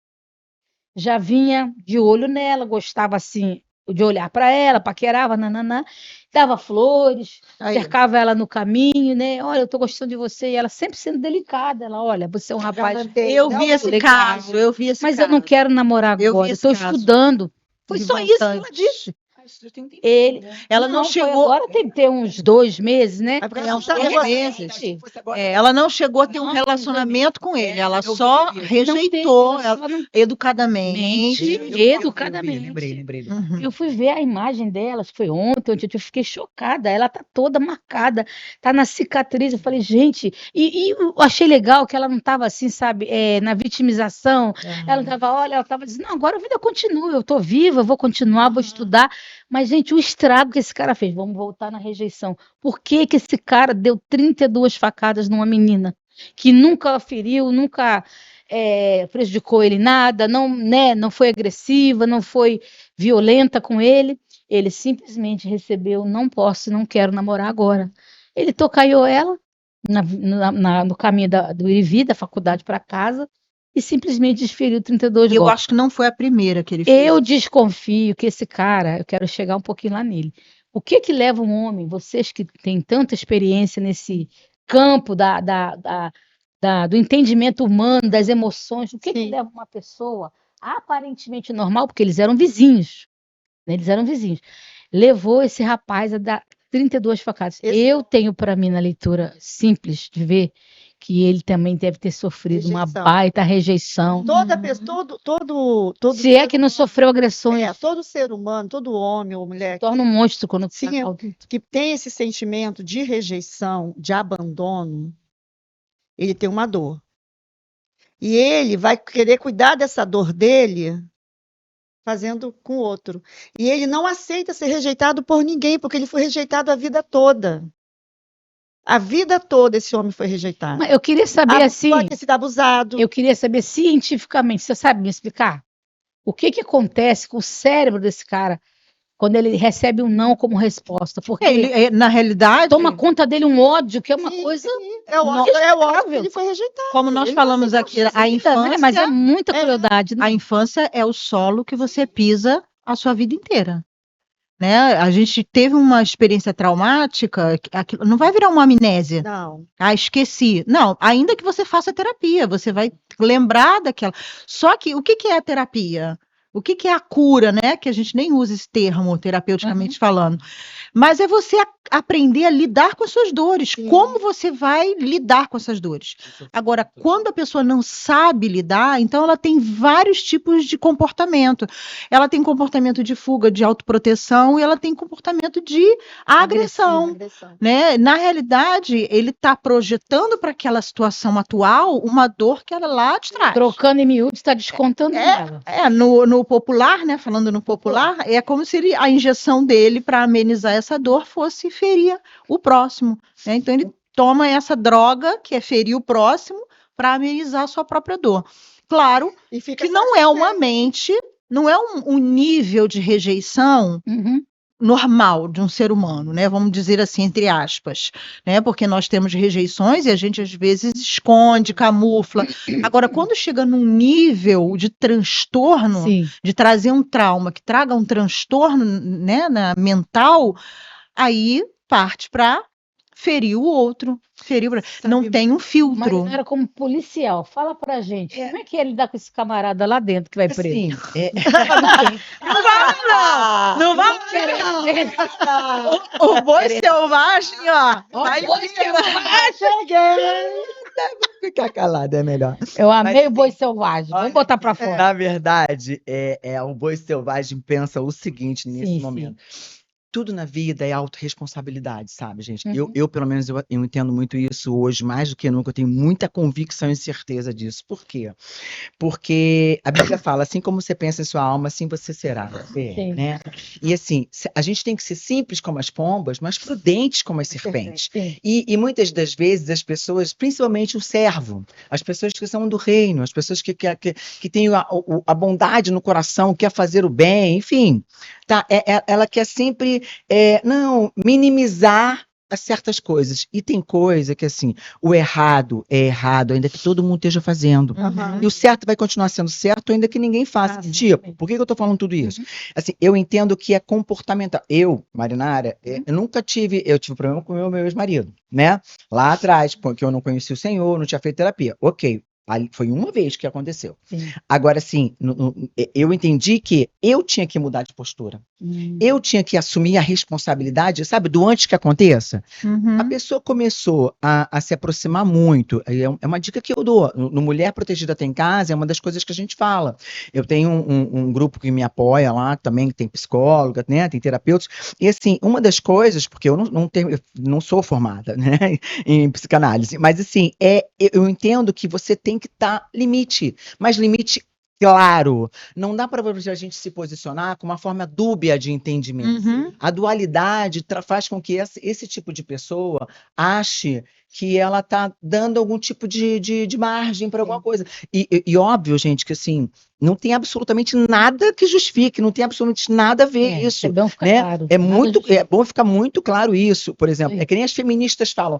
Já vinha de olho nela, gostava assim de olhar para ela, paquerava, nananã, dava flores, Aí. cercava ela no caminho, né? Olha, eu tô gostando de você. E ela sempre sendo delicada. Ela, olha, você é um rapaz Eu vi esse legal, caso, eu vi esse mas caso. eu não quero namorar Eu vi agora, eu esse estou caso. estudando. Foi só isso que ela Revoltante. disse. Ele, Ela não foi chegou. agora, tem que ter uns 2 meses, né? Mas porque É, ela uns tá 2 negociando. meses. Ela não chegou a ter um relacionamento com ele, ela só rejeitou ela educadamente. Educadamente. Lembrei. Uhum. Eu fui ver a imagem dela, acho que foi ontem, eu fiquei chocada. Ela tá toda marcada, tá na cicatriz. Eu falei, gente, e eu achei legal que ela não tava assim, sabe, na vitimização. Ela não tava, olha, ela tava dizendo, não, agora a vida continua, eu tô viva, eu vou continuar, vou estudar. Mas, gente, o estrago que esse cara fez, vamos voltar na rejeição. Por que que esse cara deu 32 facadas numa menina que nunca a feriu, nunca prejudicou ele nada, não, né, não foi agressiva, não foi violenta com ele? Ele simplesmente recebeu, não posso, não quero namorar agora. Ele tocaiou ela no caminho do ir e vir, da faculdade para casa, e simplesmente desferiu 32 Eu golpes. acho que não foi a primeira que ele fez. Eu desconfio que esse cara, eu quero chegar um pouquinho lá nele. O que que leva um homem, vocês que têm tanta experiência nesse campo do entendimento humano, das emoções, o que que Sim. leva uma pessoa aparentemente normal, porque eles eram vizinhos, né? Eles eram vizinhos, levou esse rapaz a dar 32 facadas. Eu tenho para mim, na leitura simples de ver, que ele também deve ter sofrido uma Rejeição. baita rejeição. Toda pessoa, todo Se é que não sofreu agressões, todo ser humano, todo homem ou mulher torna um monstro quando Sim, tá adulto. que tem esse sentimento de rejeição, de abandono, ele tem uma dor. E ele vai querer cuidar dessa dor dele fazendo com o outro. E ele não aceita ser rejeitado por ninguém, porque ele foi rejeitado a vida toda. A vida toda esse homem foi rejeitado. Mas eu queria saber assim, Pode ter sido abusado. eu queria saber cientificamente, você sabe me explicar? O que que acontece com o cérebro desse cara quando ele recebe um não como resposta? Porque Na realidade, toma conta dele um ódio, que é uma Sim, coisa É o ódio que ele foi rejeitado. como nós Ele falamos não aqui, aceita a vida, infância, né? Mas é muita crueldade, né? a infância é o solo que você pisa a sua vida inteira. Né? A gente teve uma experiência traumática, aquilo não vai virar uma amnésia. Não. Ah, esqueci. Não, ainda que você faça terapia, você vai lembrar daquela. Só que o que que é a terapia? O que que é a cura, né? Que a gente nem usa esse termo terapeuticamente falando. Mas é você aprender a lidar com as suas dores. Sim. Como você vai lidar com essas dores? Agora, quando a pessoa não sabe lidar, então ela tem vários tipos de comportamento. Ela tem comportamento de fuga, de autoproteção, e ela tem comportamento de agressão. Né? Na realidade, ele está projetando para aquela situação atual uma dor que ela lá de trás. Trocando em miúdos, está descontando nela. No popular, né? Falando no popular, é como se a injeção dele para amenizar essa dor fosse ferir o próximo. Né? Então ele toma essa droga, que é ferir o próximo, para amenizar a sua própria dor. Claro que não é uma mente, não é um nível de rejeição normal de um ser humano, né? Vamos dizer assim, entre aspas, né? Porque nós temos rejeições e a gente às vezes esconde, camufla. Agora, quando chega num nível de transtorno, Sim. de trazer um trauma que traga um transtorno, né, mental, aí parte para ferir o outro, não tem um Mas filtro. não era como policial. Fala pra gente, como é que é lidar com esse camarada lá dentro que vai preso? Assim, Não vai, o boi selvagem, ó. Ó, vai boi vir. Cheguei! Ficar calado é melhor. Eu Mas amei o assim, boi selvagem. Vamos olha, botar pra fora. na verdade, o boi selvagem pensa o seguinte nesse Sim, sim. momento. Tudo na vida é autorresponsabilidade, sabe, gente? Uhum. Eu pelo menos, eu entendo muito isso hoje, mais do que nunca, eu tenho muita convicção e certeza disso. Por quê? Porque a Bíblia fala, assim como você pensa em sua alma, assim você será, Sim, né? E assim, a gente tem que ser simples como as pombas, mas prudentes como as serpentes. sim. E muitas das vezes as pessoas, principalmente o servo, as pessoas que são do reino, as pessoas que têm a bondade no coração, quer fazer o bem, enfim, tá? Ela quer sempre, não, minimizar certas coisas. E tem coisa que, assim, o errado é errado, ainda que todo mundo esteja fazendo. Uhum. E o certo vai continuar sendo certo, ainda que ninguém faça. Tipo, por que eu tô falando tudo isso? Assim, eu entendo que é comportamental. Eu, Marinara, eu nunca tive, eu tive problema com o meu ex-marido, né? Lá atrás, porque eu não conhecia o Senhor, não tinha feito terapia. Ok. Ali, foi uma vez que aconteceu. Sim. Agora, assim, eu entendi que eu tinha que mudar de postura. Eu tinha que assumir a responsabilidade, sabe, do antes que aconteça. A Uhum. pessoa começou a se aproximar muito. É uma dica que eu dou. No Mulher Protegida Tem Casa, é uma das coisas que a gente fala. Eu tenho um grupo que me apoia lá também, que tem psicóloga, né? Tem terapeutas. E assim, uma das coisas, porque eu não sou formada, né, em psicanálise, mas assim, eu entendo que você tem que dar limite, mas limite claro. Não dá para a gente se posicionar com uma forma dúbia de entendimento. Uhum. A dualidade faz com que esse tipo de pessoa ache que ela está dando algum tipo de margem para alguma coisa. E óbvio, gente, que assim, não tem absolutamente nada que justifique, não tem absolutamente nada a ver Isso é isso, bom ficar né? claro. É Nada bom ficar muito claro isso. Por exemplo, Sim. é que nem as feministas falam,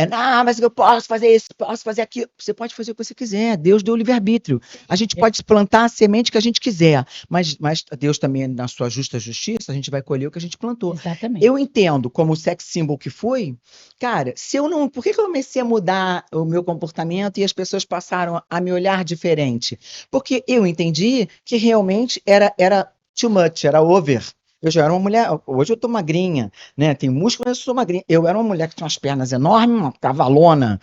não, mas eu posso fazer isso, posso fazer aquilo. Você pode fazer o que você quiser, Deus deu o livre-arbítrio. A gente pode plantar a semente que a gente quiser, mas Deus também, na sua justa justiça, a gente vai colher o que a gente plantou. Exatamente. Eu entendo, como sex symbol que fui, cara, por que eu comecei a mudar o meu comportamento e as pessoas passaram a me olhar diferente? Porque eu entendi que realmente era too much, era over. Eu já era uma mulher, hoje eu tô magrinha, né? Tenho músculo, mas eu sou magrinha. Eu era uma mulher que tinha umas pernas enormes, uma cavalona,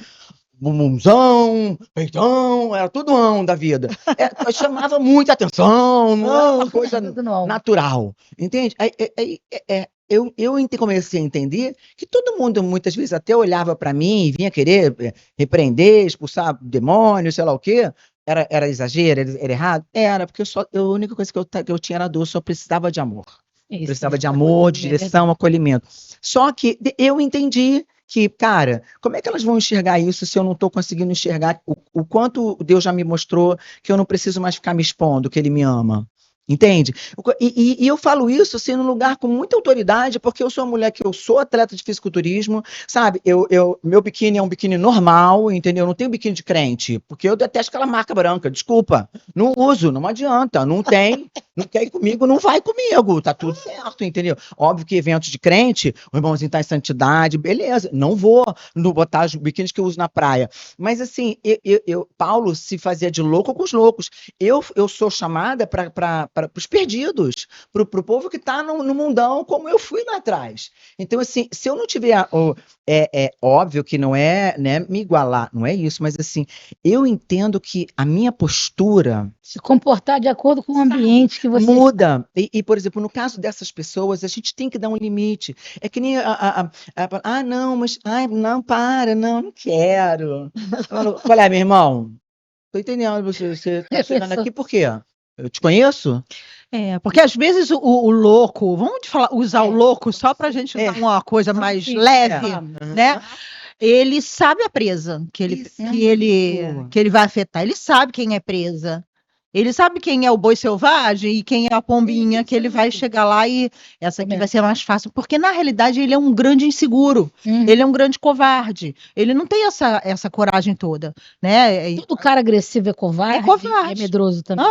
bumbumzão, peitão, era tudo da vida. Chamava muita atenção, não era uma coisa Tudo no alvo. natural, entende? Eu comecei a entender que todo mundo, muitas vezes, até olhava para mim e vinha querer repreender, expulsar demônios, sei lá o quê. Era exagero, era errado? Era, porque a única coisa que eu tinha era dor, eu só precisava de amor. Isso, Precisava de amor, de direção, acolhimento. Só que eu entendi que, cara, como é que elas vão enxergar isso se eu não estou conseguindo enxergar o quanto Deus já me mostrou que eu não preciso mais ficar me expondo, que Ele me ama? Entende? E eu falo isso assim, num lugar com muita autoridade, porque eu sou uma mulher que eu sou atleta de fisiculturismo, sabe? Meu biquíni é um biquíni normal, entendeu? Eu não tenho biquíni de crente, porque eu detesto aquela marca branca, desculpa. Não uso, não adianta, não tem, não quer ir comigo, não vai comigo, tá tudo certo, entendeu? Óbvio que eventos de crente, o irmãozinho tá em santidade, beleza, não vou botar os biquínis que eu uso na praia. Mas assim, Paulo se fazia de louco com os loucos. Eu sou chamada para os perdidos, para o povo que está no mundão, como eu fui lá atrás. Então, assim, se eu não tiver. É óbvio que não é, né, me igualar, não é isso, mas assim, eu entendo que a minha postura. Se comportar de acordo com o ambiente que você muda. Por exemplo, no caso dessas pessoas, a gente tem que dar um limite. É que nem não, mas não, não quero. Olha, meu irmão, tô entendendo, você tá chegando aqui por quê? Eu te conheço? Porque às vezes o louco, vamos usar o louco só para a gente dar uma coisa mais leve, né? Ele sabe a presa que ele vai afetar. Ele sabe quem é presa. Ele sabe quem é o boi selvagem e quem é a pombinha, que ele vai chegar lá e essa aqui vai ser mais fácil. Porque, na realidade, ele é um grande inseguro. Ele é um grande covarde. Ele não tem essa coragem toda, né? Todo cara agressivo é covarde. É covarde. É medroso também.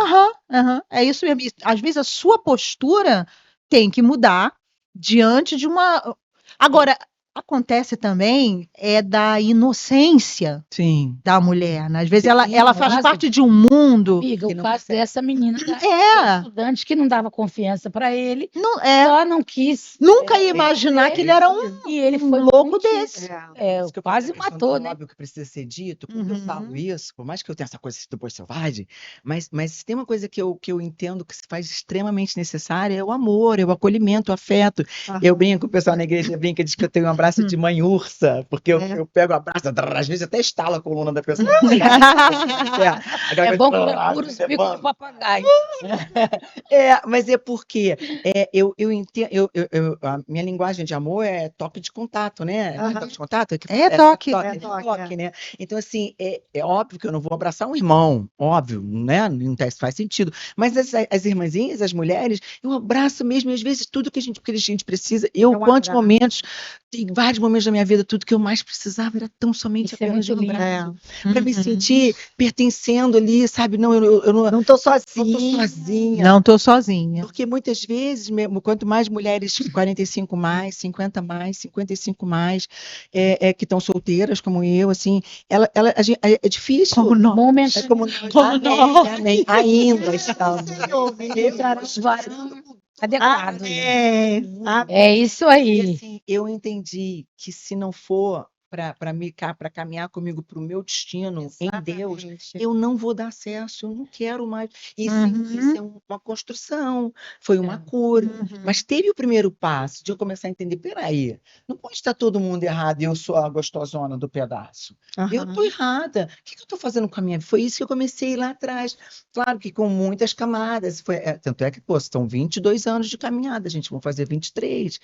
É isso mesmo. Às vezes, a sua postura tem que mudar diante de uma... Agora, acontece também da inocência Sim. da mulher, né? Às vezes Sim, ela faz caso- parte de um mundo. Amiga, Que o não caso consegue. dessa menina, É, estudante que não dava confiança para ele, não, só não quis. nunca ia imaginar que ele era E ele foi louco mentir. desse. É, Por isso que eu quase falei, a questão matou, do né? óbvio que precisa ser dito. Quando eu falo Uhum. isso, por mais que eu tenha essa coisa depois selvagem, mas tem uma coisa que eu entendo que se faz extremamente necessária, é o amor, é o acolhimento, o afeto. Eu brinco, o pessoal na igreja brinca, diz que eu tenho um abraço de mãe ursa, porque eu pego o abraço, às vezes até estalo a coluna da pessoa. Aquela É coisa, bom que procura os bicos de levanta. papagaio. Mas é porque eu entendo, a minha linguagem de amor é toque de contato, né? Aham. Toque de contato? Que É toque. É toque, né? Então, assim, é óbvio que eu não vou abraçar um irmão, óbvio, né? Não faz sentido. Mas as irmãzinhas, as mulheres, eu abraço mesmo, e às vezes tudo que a gente precisa. É um Quantos abraço. momentos, tem vários momentos da minha vida, tudo que eu mais precisava era tão somente Isso é apenas de muito um lindo. abraço. Para me Uhum. sentir pertencendo ali, sabe? Não, eu não Não tô tô sozinha. sozinha. Não tô sozinha. Porque muitas vezes, quanto mais mulheres 45 mais, 50 mais, 55 mais, que estão solteiras, como eu, assim, é difícil. Como nós. Momento. É como Como nós. amém, ainda estamos. Encontrar um varão adequado. Amém. É isso E aí. assim, eu entendi que se não for para caminhar comigo para o meu destino em Deus, Exatamente. eu não vou dar acesso, eu não quero mais. Isso Uhum. é uma construção, foi uma cura. Mas teve o primeiro passo de eu começar a entender, peraí, não pode estar todo mundo errado e eu sou a gostosona do pedaço. Eu Aham. estou errada. O que eu estou fazendo com a minha vida? Foi isso que eu comecei lá atrás. Claro que com muitas camadas. Tanto é que, pô, são 22 anos de caminhada, gente, vão fazer 23.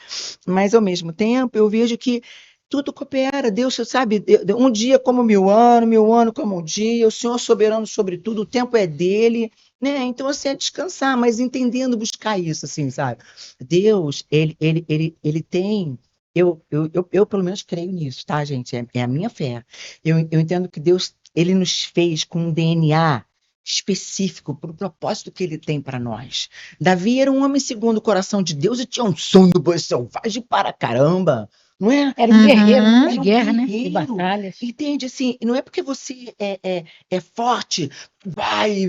Mas, ao mesmo tempo, eu vejo que tudo coopera. Deus, sabe, um dia como mil anos como um dia, o Senhor soberano sobre tudo, o tempo é dele, né? Então, assim, é descansar, mas entendendo buscar isso, assim, sabe? Deus, ele tem. Eu, pelo menos, creio nisso, tá, gente? É a minha fé. Eu entendo que Deus, ele nos fez com um DNA específico para o propósito que ele tem para nós. Davi era um homem segundo o coração de Deus e tinha um sonho selvagem para caramba, não é? Era um guerreiro Uhum. de Era um guerra, né? De guerreiro. batalhas. Entende? Assim, não é porque você é forte, vai,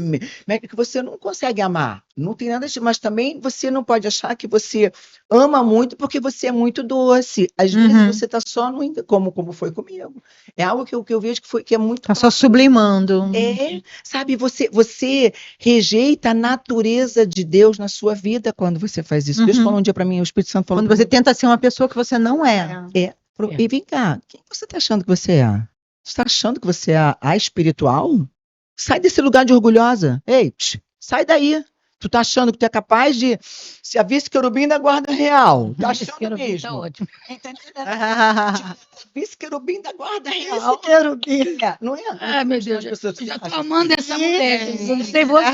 que você não consegue amar. Não tem nada de, mas também você não pode achar que você ama muito porque você é muito doce. Às vezes Uhum. você está só no, como foi comigo. É algo que eu vejo que é muito Tá só sublimando. sabe, você rejeita a natureza de Deus na sua vida quando você faz isso. Deus Uhum. falou um dia para mim, o Espírito Santo falou Quando pra você mim, tenta ser uma pessoa que você não é. e vem cá, quem você está achando que você é? Você está achando que você é a espiritual? Sai desse lugar de orgulhosa. Ei, sai daí. Tu tá achando que tu é capaz de ser a vice-querubim da guarda real? Tá Esse achando querubim tá mesmo? ótimo. Entendeu? Vice-querubim da guarda real. Esse querubim. Não é? Ai, meu Deus, As pessoas já tô acham amando assim. essa mulher. Eu não sei você.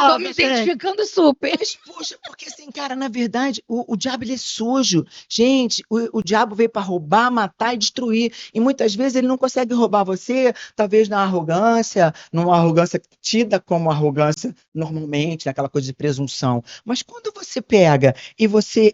Tô me identificando super. Mas, poxa, porque assim, cara, na verdade, o diabo ele é sujo. Gente, o diabo veio para roubar, matar e destruir. E muitas vezes ele não consegue roubar você, talvez numa arrogância tida como arrogância normalmente, naquela coisa de presunção. Mas quando você pega e você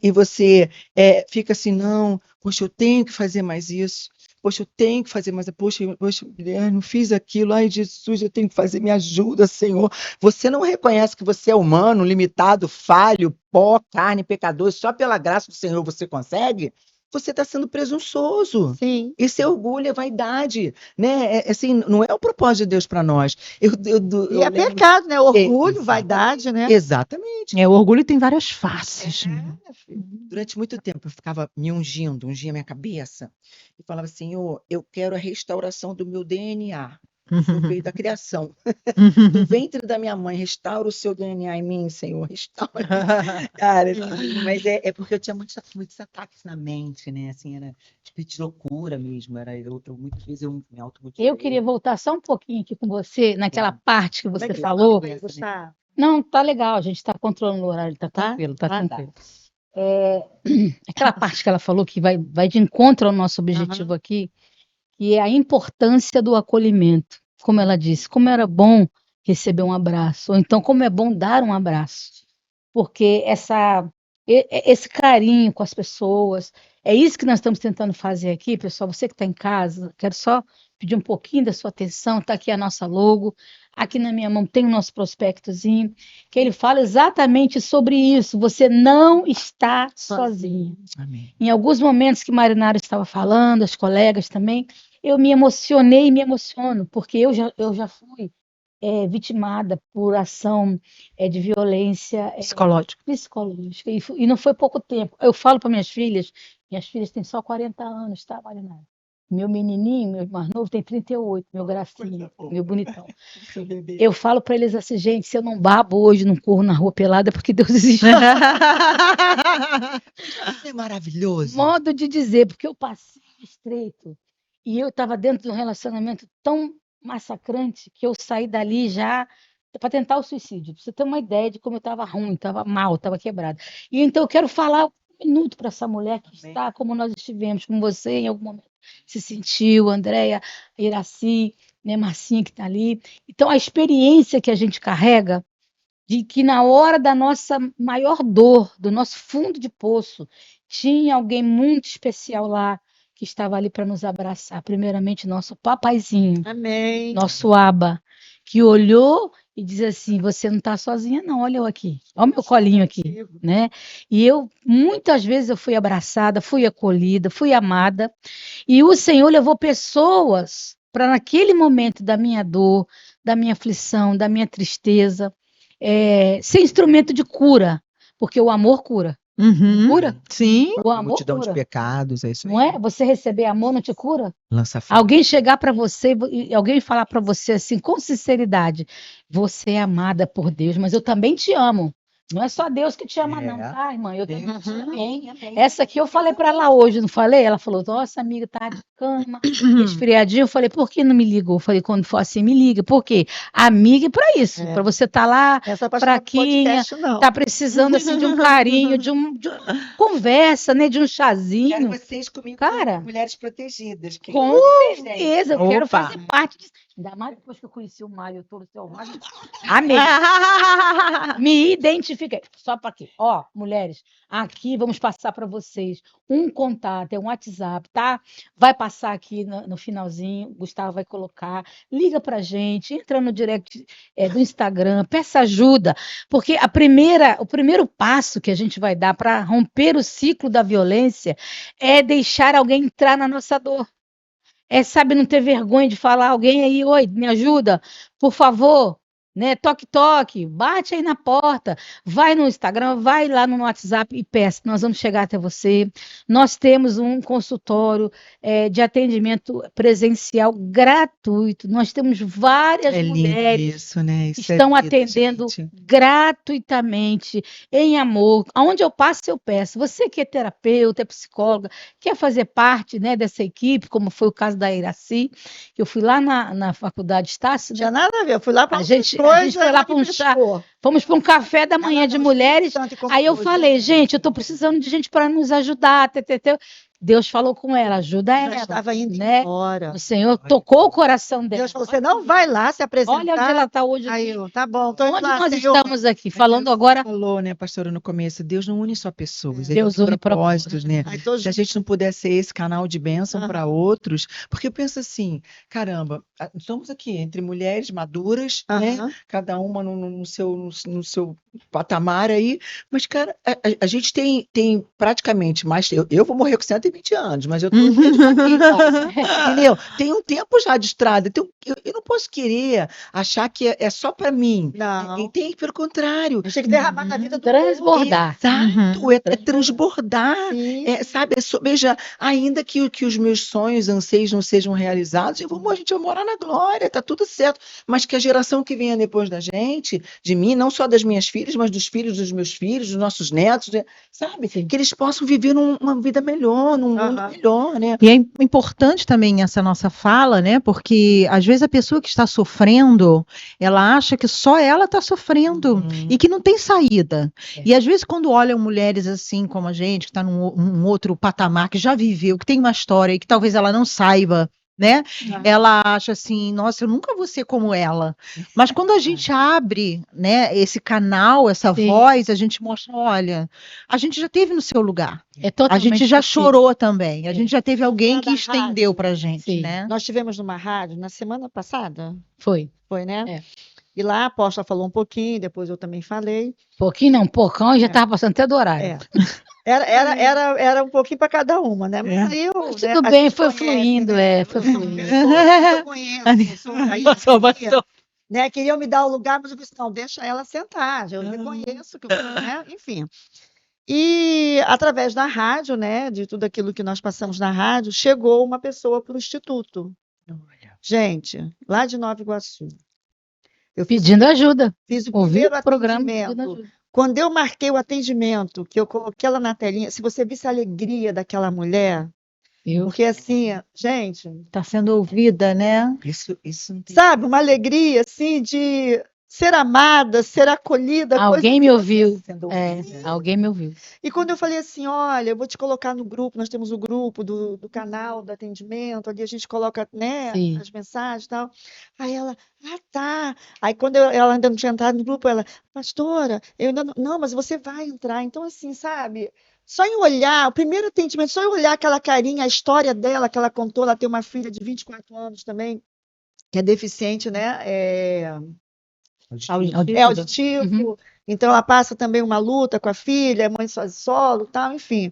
fica assim, não, poxa, eu tenho que fazer mais isso. Poxa, eu tenho que fazer mais. Poxa, eu não fiz aquilo. Ai, Jesus, eu tenho que fazer. Me ajuda, Senhor. Você não reconhece que você é humano, limitado, falho, pó, carne, pecador, só pela graça do Senhor você consegue? Você está sendo presunçoso. Sim. Esse é orgulho, é vaidade, né? Assim, não é o propósito de Deus para nós. Eu E é lembro- pecado, né? Orgulho, Exatamente. vaidade, né? Exatamente. O orgulho tem várias faces. Né? Durante muito tempo eu ficava me ungia minha cabeça e falava, Senhor, eu quero a restauração do meu DNA. Eu veio da criação, do ventre da minha mãe, restaura o seu DNA em mim, Senhor, restaura. Cara, mas é porque eu tinha muitos ataques na mente, né? Assim, era tipo de loucura mesmo. Muitas vezes eu me automutilei. Eu queria voltar só um pouquinho aqui com você, naquela parte que Como é você que falou. ele fala, né? Gustavo. Não, tá legal, a gente está controlando o horário, tá Tá? tranquilo, tá Ah, tá. tranquilo. Aquela parte que ela falou que vai de encontro ao nosso objetivo aqui, que é a importância do acolhimento. Como ela disse, como era bom receber um abraço, ou então como é bom dar um abraço. Porque esse carinho com as pessoas. É isso que nós estamos tentando fazer aqui, pessoal. Você que está em casa, quero só pedir um pouquinho da sua atenção. Está aqui a nossa logo, aqui na minha mão tem o nosso prospectozinho, que ele fala exatamente sobre isso. Você não está sozinho. Amém. Em alguns momentos que Marinara estava falando, as colegas também, eu me emocionei e me emociono, porque eu já fui vitimada por ação de violência Psicológico. psicológica, e não foi pouco tempo. Eu falo para minhas filhas têm só 40 anos, tá, Marinara? Meu menininho, meu mais novo, tem 38, meu gracinho, meu bonitão. Seu bebê. Eu falo para eles assim, gente, se eu não babo hoje, não corro na rua pelada, é porque Deus existe. Isso é maravilhoso. Modo de dizer, porque eu passei estreito e eu estava dentro de um relacionamento tão massacrante que eu saí dali já para tentar o suicídio. Pra você ter uma ideia de como eu estava ruim, estava mal, estava quebrada. E então eu quero falar um minuto para essa mulher que Amém. está como nós estivemos, como você em algum momento se sentiu, Andréia, Iraci, né, Marcinha que está ali. Então a experiência que a gente carrega de que na hora da nossa maior dor, do nosso fundo de poço, tinha alguém muito especial lá que estava ali para nos abraçar. Primeiramente, nosso papaizinho, Amém. nosso Aba, que olhou e diz assim: Você não está sozinha, não, olha eu aqui, olha o meu colinho aqui. Né? E eu, muitas vezes, eu fui abraçada, fui acolhida, fui amada, e o Senhor levou pessoas para, naquele momento da minha dor, da minha aflição, da minha tristeza, ser instrumento de cura, porque o amor cura. Uhum. Cura? Sim. O amor Multidão de cura. pecados, é isso aí. Não é? Você receber amor não te cura? Lança fora. Alguém chegar para você e alguém falar para você assim, com sinceridade: Você é amada por Deus, mas eu também te amo. Não é só Deus que te ama, não, tá, irmã? Eu também te amo. Amém. Essa aqui eu falei para ela hoje, não falei? Ela falou: Nossa, amiga, tá de cama, resfriadinho. Eu falei: Por que não me ligou? Eu falei: Quando for assim, me liga. Por quê? Amiga é para isso, É. para você estar lá, Essa parte do fraquinha, podcast, não. tá precisando assim de um carinho, de conversa, né? De um Quero chazinho. vocês comigo, Cara, mulheres protegidas. Que com vocês, gente. certeza, eu quero Opa. fazer parte disso. Ainda mais depois que eu conheci o Mário Tolo Selvagem. Amei. Me identifiquei. Só para quê? Ó, mulheres, aqui vamos passar para vocês um contato, é um WhatsApp, tá? Vai passar aqui no finalzinho, o Gustavo vai colocar. Liga pra gente, entra no direct do Instagram, peça ajuda, porque o primeiro passo que a gente vai dar para romper o ciclo da violência é deixar alguém entrar na nossa dor. Sabe, não ter vergonha de falar alguém aí, oi, me ajuda, por favor, né? Toque, toque, bate aí na porta, vai no Instagram, vai lá no WhatsApp e peça, nós vamos chegar até você. Nós temos um consultório de atendimento presencial gratuito, nós temos várias É lindo mulheres isso, né? que Isso é estão vida, atendendo gente. gratuitamente, em amor. Aonde eu passo, eu peço. Você que é terapeuta, é psicóloga, quer fazer parte, né, dessa equipe, como foi o caso da Iraci, que eu fui lá na faculdade Estácio, Não né? tinha nada a ver. Eu fui lá para A outras gente coisas, foi lá ela para me um chá, pescou. fomos para um café da manhã Ela de não, mulheres. Espírito Santo Aí eu confuso, falei, né? gente, eu estou precisando de gente para nos ajudar. Deus falou com ela, ajuda Já ela, estava indo né? embora. O Senhor tocou o coração dela. Deus falou: Você não vai lá se Olha onde ela apresentar. está hoje Aí aqui. eu, tá bom, tô indo Onde lá, nós Senhor. estamos aqui, falando agora, Falou, né, pastora, no começo, Deus não une só pessoas, ele Deus une une propósitos, né? Aí tô Se a gente não puder ser esse canal de bênção Aham. para outros, porque eu penso assim, caramba, estamos aqui entre mulheres maduras, né? Aham. Cada uma no seu patamar aí, mas, cara, a gente tem praticamente mais. Eu vou morrer com 120 anos, mas eu tô entendeu? Tem um tempo já de estrada, então eu não posso querer achar que é só para mim. Não. E tem, pelo contrário. A gente tem que derramar na vida do transbordar. Exato, é transbordar. Sim. Sabe, veja, ainda que os meus sonhos, anseios não sejam realizados, a gente vai morar na glória, tá tudo certo. Mas que a geração que venha depois da gente, de mim, não só das minhas filhas, mas dos filhos dos meus filhos, dos nossos netos, sabe? Que eles possam viver uma vida melhor, num mundo Aham. melhor, né? E é importante também essa nossa fala, né? Porque às vezes a pessoa que está sofrendo, ela acha que só ela está sofrendo e que não tem saída. E às vezes quando olham mulheres assim como a gente, que está num outro patamar, que já viveu, que tem uma história e que talvez ela não saiba né? Ah, Ela acha assim, nossa, eu nunca vou ser como ela. Mas quando a gente abre, né, esse canal, essa Sim. voz, a gente mostra, olha, a gente já teve no seu lugar. É A totalmente gente já possível. chorou também. A É. gente já teve alguém Lá que da estendeu rádio, pra gente, Sim. né? nós tivemos numa rádio na semana passada, Foi. foi, né? É. E lá a apóstola falou um pouquinho, depois eu também falei. Pouquinho não, pocão, já É. estava passando até do horário. É. Era um pouquinho para cada uma, né? Mas aí Mas né, tudo a bem, gente foi conhece, fluindo, né? foi Eu sou fluindo. pessoa que eu conheço, aí eu Passou, queria, passou. né? Queriam me dar o lugar, mas eu disse, não, deixa ela sentar, eu reconheço que né? Enfim. E através da rádio, né, de tudo aquilo que nós passamos na rádio, chegou uma pessoa para o Instituto. Gente, lá de Nova Iguaçu. Eu Pedindo ajuda. fiz o Ouviu primeiro o programa pedindo atendimento. ajuda. Quando eu marquei o atendimento, que eu coloquei ela na telinha, se você visse a alegria daquela mulher, Eu, porque assim, gente, Tá sendo ouvida, né? Isso não tem. sabe, uma alegria assim de ser amada, ser acolhida, coisa alguém que me você ouviu. Sendo É, ouvida. alguém me ouviu. E quando eu falei assim, olha, eu vou te colocar no grupo, nós temos o grupo do canal do atendimento, ali a gente coloca, né, Sim. as mensagens e tal. Aí ela, ah, tá. Aí quando ela ainda não tinha entrado no grupo, ela, pastora, eu ainda não, mas você vai entrar. Então, assim, sabe? Só em olhar, o primeiro atendimento, só em olhar aquela carinha, a história dela que ela contou, ela tem uma filha de 24 anos também, que é deficiente, né? É auditivo, Uhum. então ela passa também uma luta com a filha, é mãe solo, tal, enfim.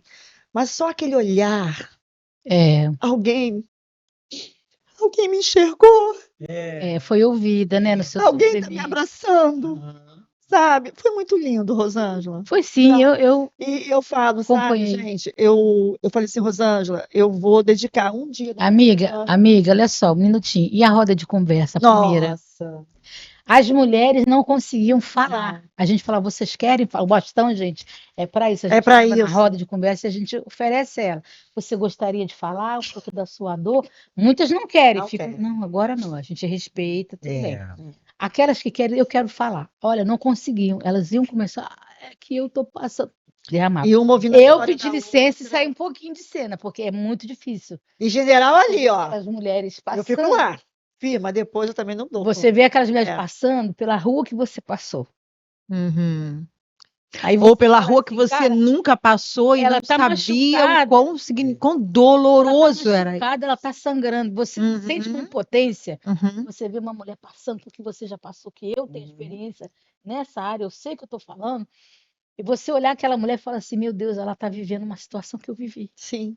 Mas só aquele olhar, É, alguém me enxergou, foi ouvida, né, no seu alguém está me sofrimento. abraçando, sabe? Foi muito lindo, Rosângela. Foi sim, eu E eu falo, sabe, acompanhei. gente, eu falei assim, Rosângela, eu vou dedicar um dia da Amiga, manhã. olha só, um minutinho. E a roda de conversa, a primeira? Nossa, As mulheres não conseguiam falar. não, A gente falava, vocês querem falar? O bastão, gente, é para isso. A é gente para leva na roda isso. de conversa e a gente oferece a ela. Você gostaria de falar um pouco da sua dor? Muitas não querem, Não ficam, quer. não, agora não, a gente respeita, tudo bem. É. Aquelas que querem, eu quero falar. Olha, não conseguiam. Elas iam começar, é que eu tô passando. Derramava. E uma ouvindo a Eu história pedi da licença e outra. saí um pouquinho de cena, porque é muito difícil. E general ali, ó. Aquelas mulheres Eu fico passando. lá, firme, mas depois eu também não dou Você conta. vê aquelas mulheres É. passando pela rua que você passou. Uhum. Aí Ou você pela fala rua que assim, você cara, nunca passou e ela não tá sabia o machucada, quão ela tá doloroso era. machucada, ela tá sangrando. Você sente uma Uhum, impotência. uhum. Você vê uma mulher passando por que você já passou, que eu tenho experiência nessa área, eu sei o que eu tô falando. E você olhar aquela mulher e falar assim, meu Deus, ela tá vivendo uma situação que eu vivi. Sim.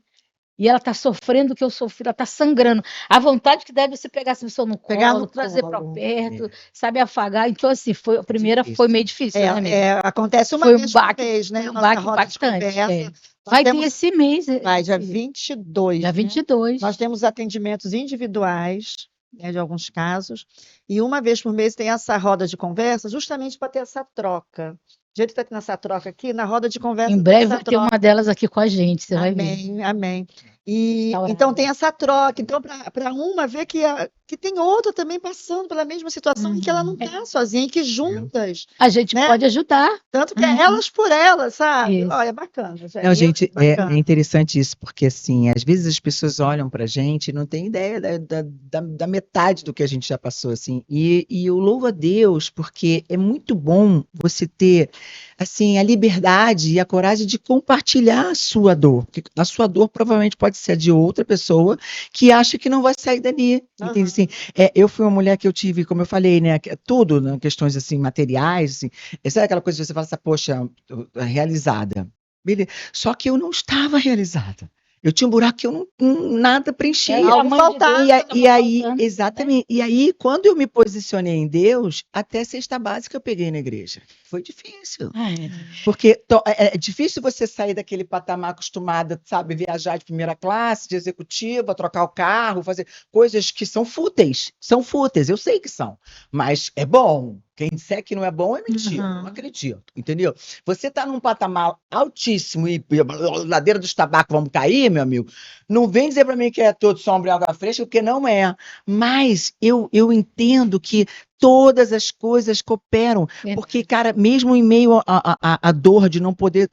E ela tá sofrendo o que eu sofri, ela tá sangrando. A vontade que deve você pegar essa pessoa no Pegar no colo, trazer para colo. perto, sabe, afagar. Então, assim, a primeira foi Difícil. meio difícil, né, amiga? Acontece uma Foi um vez por baque, mês, né? foi um Nossa baque roda de impactante. conversa. Nós Vai ter temos, esse mês, vai, dia 22, dia né? 22. Nós temos atendimentos individuais, né, de alguns casos, e uma vez por mês tem essa roda de conversa, justamente para ter essa troca. Do jeito que está tendo essa troca aqui, na roda de conversa Em tem breve essa vai ter uma troca. delas aqui com a gente, você vai ver. Amém, amém. E Restaurada. então tem essa troca. Então, para uma ver que tem outra também passando pela mesma situação em que ela não está sozinha, e que juntas, A gente né? pode ajudar. Tanto que é elas por elas, sabe? Isso. Olha, é bacana, gente. Não, gente, é Bacana. interessante isso, porque assim, às vezes as pessoas olham pra gente e não têm ideia da metade do que a gente já passou, assim. E eu louvo a Deus, porque é muito bom você ter, assim, a liberdade e a coragem de compartilhar a sua dor. Porque a sua dor provavelmente pode ser a de outra pessoa que acha que não vai sair dali. Entende? Assim, eu fui uma mulher que eu tive, como eu falei, né, tudo, né, questões assim, materiais, assim, sabe aquela coisa que você fala assim, poxa, realizada. Beleza. Só que eu não estava realizada. Eu tinha um buraco que eu nada preenchia. Ela era Algo mãe de faltava. Deus, E, a- tava e aí, faltando, né? exatamente. E aí, quando eu me posicionei em Deus, até cesta básica eu peguei na igreja. Foi difícil. Porque é difícil você sair daquele patamar acostumada, sabe, viajar de primeira classe, de executiva, trocar o carro, fazer coisas que são fúteis. São fúteis, eu sei que são. Mas é bom. Quem disser que não é bom é mentira. Uhum. Não acredito, entendeu? Você está num patamar altíssimo e ladeira dos tabacos vamos cair, meu amigo. Não vem dizer para mim que é todo sombra e água fresca, porque não é. Mas eu entendo que todas as coisas cooperam. Porque, cara, mesmo em meio à dor de não poder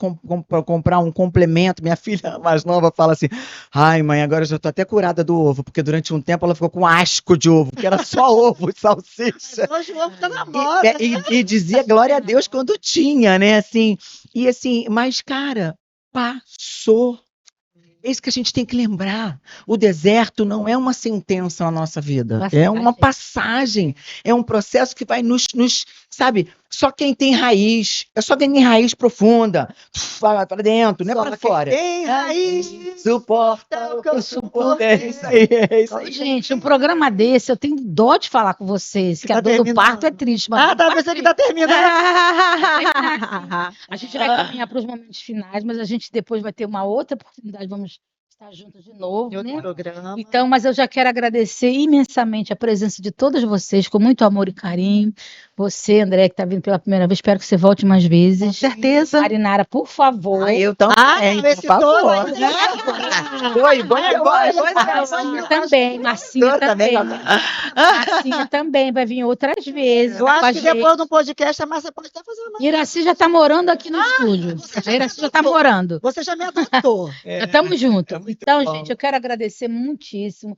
comprar um complemento, minha filha mais nova fala assim: ai, mãe, agora eu já tô até curada do ovo, porque durante um tempo ela ficou com asco de ovo, que era só ovo e salsicha. Hoje o ovo tá na moda. E dizia glória a Deus quando tinha, né? Assim, e assim, mas, cara, passou. É isso que a gente tem que lembrar. O deserto não é uma sentença na nossa vida. É uma passagem. É um processo que vai sabe? Só quem tem raiz. É só quem tem raiz profunda. Vai para dentro, não é para fora. Tem raiz. Suporta o que eu suporto. É isso aí. Gente, um programa desse, eu tenho dó de falar com vocês, que a dor do parto é triste. Mas tá pensando que tá terminando. a gente vai caminhar para os momentos finais, mas a gente depois vai ter uma outra oportunidade, vamos estar juntos de novo, Em outro né? programa. Então, mas eu já quero agradecer imensamente a presença de todas vocês, com muito amor e carinho. Você, André, que está vindo pela primeira vez, espero que você volte mais vezes. Certeza. Marinara, por favor. Eu também, por favor. Marcinha também, Marcinha também. Marcinha também vai vir outras vezes. Eu acho que depois do podcast a Márcia pode até fazer uma. Iraci já está morando aqui no estúdio. A Iraci já está morando. Você já me adotou. Estamos juntos. Então, gente, eu quero agradecer muitíssimo,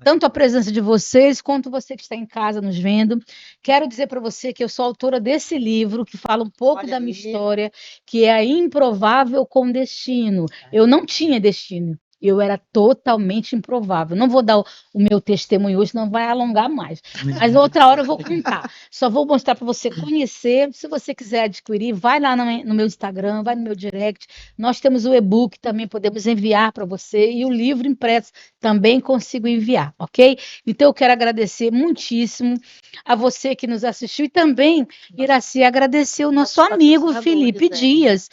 tanto a presença de vocês, quanto você que está em casa nos vendo. Quero dizer para você que eu sou autora desse livro, que fala um pouco da minha história, que é a Improvável com Destino. Eu não tinha destino. Eu era totalmente improvável. Não vou dar o meu testemunho hoje, não vai alongar mais. Mas outra hora eu vou contar. Só vou mostrar para você conhecer. Se você quiser adquirir, vai lá no meu Instagram, vai no meu direct. Nós temos o e-book, também podemos enviar para você. E o livro impresso também consigo enviar, ok? Então eu quero agradecer muitíssimo a você que nos assistiu. E também, Iraci, agradecer o nosso amigo Felipe Dias.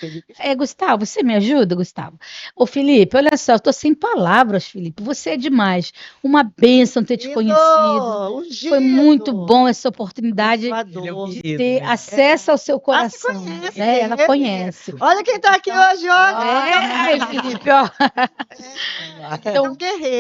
Gustavo, você me ajuda, Gustavo? Ô, Felipe, olha só, eu estou sem palavras, Felipe. Você é demais. Uma bênção ter te conhecido. Foi muito bom essa oportunidade de ter acesso ao seu coração. Conhece, Ela conhece. Olha quem está aqui hoje, olha. Felipe, ó. Então,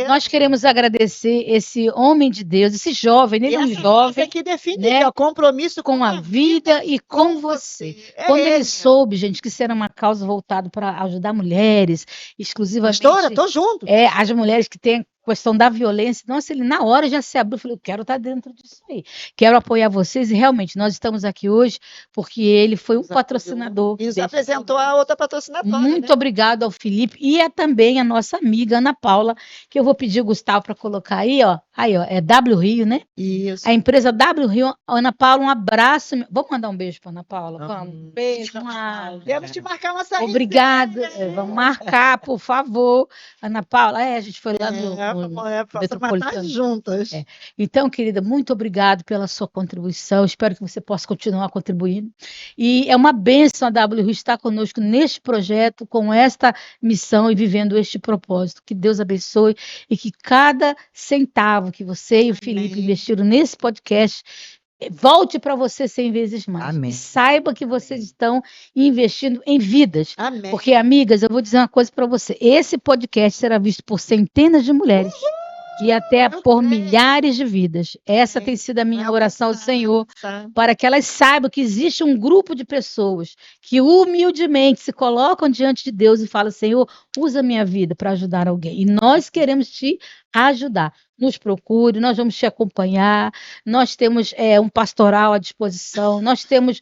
nós queremos agradecer esse homem de Deus, esse jovem, ele é um jovem que define, né, compromisso com a vida e com você. Quando ele soube, gente, que isso era uma causa voltada para ajudar mulheres, exclusivamente. Pastora, tô junto. As mulheres que têm questão da violência. Nossa, ele na hora já se abriu, falei, eu quero estar dentro disso aí. Quero apoiar vocês e realmente nós estamos aqui hoje porque ele foi um patrocinador. E apresentou a outra patrocinadora. Muito obrigado ao Felipe e também a nossa amiga Ana Paula, que eu vou pedir o Gustavo para colocar aí, ó. Aí, ó, é W Rio, né? Isso. A empresa W Rio. Ana Paula, um abraço. Vamos mandar um beijo para Ana Paula? Vamos. Beijo. Temos que marcar uma saída. Obrigada. Vamos marcar, por favor. Ana Paula, a gente foi lá no Metropolitano juntas. Então, querida, muito obrigado pela sua contribuição. Espero que você possa continuar contribuindo. E é uma bênção a W Rio estar conosco neste projeto, com esta missão e vivendo este propósito. Que Deus abençoe e que cada centavo que você e o Felipe investiram nesse podcast volte para você 100 vezes mais. Amém. E saiba que vocês estão investindo em vidas. Amém. Porque, amigas, eu vou dizer uma coisa para você. Esse podcast será visto por centenas de mulheres. E até por milhares de vidas. Essa tem sido a minha oração ao Senhor, para que elas saibam que existe um grupo de pessoas que humildemente se colocam diante de Deus e falam, Senhor, usa a minha vida para ajudar alguém. E nós queremos te ajudar. Nos procure, nós vamos te acompanhar, nós temos um pastoral à disposição, nós temos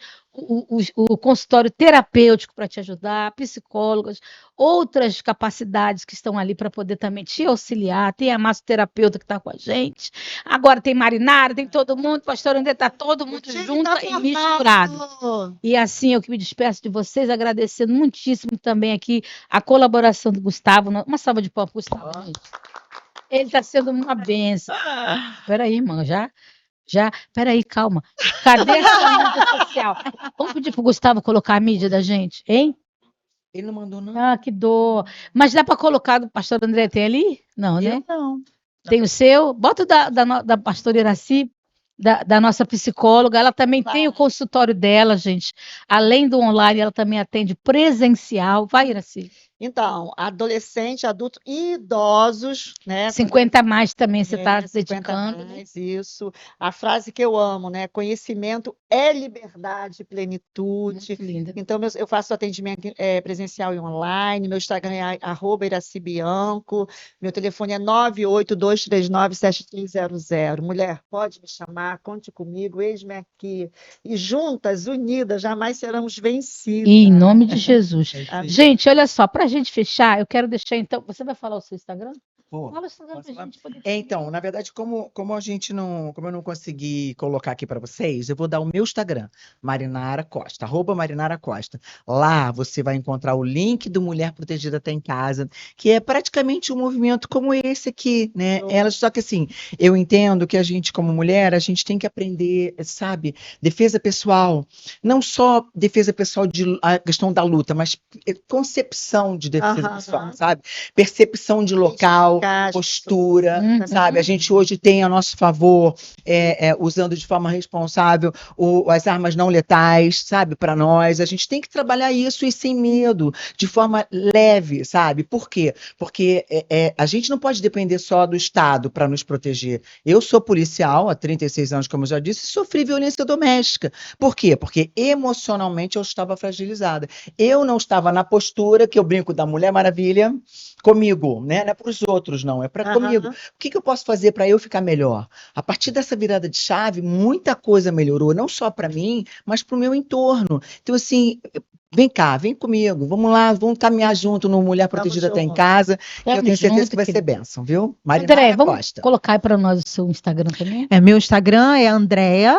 o consultório terapêutico para te ajudar, psicólogas, outras capacidades que estão ali para poder também te auxiliar, tem a massoterapeuta que está com a gente, agora tem Marinara, tem todo mundo, pastor André, está todo mundo junto e misturado. E assim eu que me despeço de vocês, agradecendo muitíssimo também aqui a colaboração do Gustavo, uma salva de palmas para o Gustavo, gente. Ele está sendo uma benção. Peraí, irmã, já? Peraí, calma. Cadê a sua mídia social? Vamos pedir para o Gustavo colocar a mídia da gente, hein? Ele não mandou, não. Ah, que dor. Mas dá para colocar do pastor André, tem ali? Não, né? Não. Tem o seu? Bota o da pastora Iraci, da nossa psicóloga. Ela também tem o consultório dela, gente. Além do online, ela também atende presencial. Vai, Iraci. Então, adolescente, adulto e idosos, né? 50 a mais também você está 50 dedicando, né? mais, isso. A frase que eu amo, né? Conhecimento é liberdade, plenitude. Muito linda. Então, eu faço atendimento presencial e online. Meu Instagram é @iracibianco. Meu telefone é 982397300. Mulher, pode me chamar, conte comigo, eis-me aqui. E juntas, unidas, jamais seremos vencidas. Em nome de Jesus. É isso aí. Gente, olha só, para a gente fechar, eu quero deixar então. Você vai falar o seu Instagram? Pô, Fala o Instagram posso para a falar? gente poder. Então, na verdade, como a gente não, como eu não consegui colocar aqui para vocês, eu vou dar o meu Instagram, Marinara Costa, @Marinara Costa. Lá você vai encontrar o link do Mulher Protegida Tá em Casa, que é praticamente um movimento como esse aqui, né? Só que assim, eu entendo que a gente, como mulher, a gente tem que aprender, sabe, defesa pessoal, não só defesa pessoal de a questão da luta, mas concepção de defesa pessoal, sabe? Percepção de local, postura, sabe? A gente hoje tem a nosso favor, usando de forma responsável as armas não letais, sabe? Para nós, a gente tem que trabalhar isso e sem medo, de forma leve, sabe? Por quê? Porque a gente não pode depender só do Estado para nos proteger. Eu sou policial há 36 anos, como eu já disse, e sofri violência doméstica. Por quê? Porque emocionalmente eu estava fragilizada. Eu não estava na postura que eu brinco da Mulher Maravilha comigo, né? Não é para os outros, não, é para comigo. O que eu posso fazer para eu ficar melhor? A partir dessa virada de chave, muita coisa melhorou, não só para mim, mas para o meu entorno. Então, assim, vem cá, vem comigo, vamos lá, vamos caminhar junto no Mulher Protegida Tá em Casa, que eu tenho certeza que vai ser bênção, viu? André, Marinara vamos Costa. colocar aí para nós o seu Instagram também? Meu Instagram é Andréa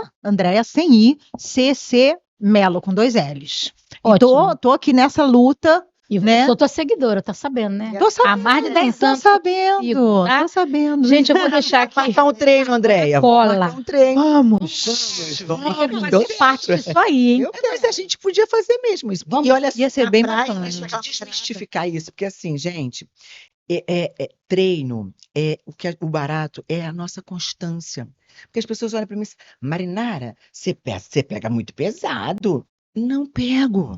sem I, CC Melo, com 2 L's. E Ótimo. tô aqui nessa luta, E né? sou tua seguidora, tá sabendo, né? Tô sabendo, Há mais de 10 tô anos. sabendo, tá? tô sabendo. Gente, eu vou deixar aqui. Marcar um treino, Andréia. Cola. Marcar um treino. Vamos. Eu quero fazer parte disso aí, hein? Mas a gente podia fazer mesmo isso. Vamos. E olha Ia só, ser bem praia, bacana. mas deixa eu desmistificar isso, porque assim, gente, treino, o barato é a nossa constância. Porque as pessoas olham para mim e dizem, Marinara, você pega muito pesado. Não pego.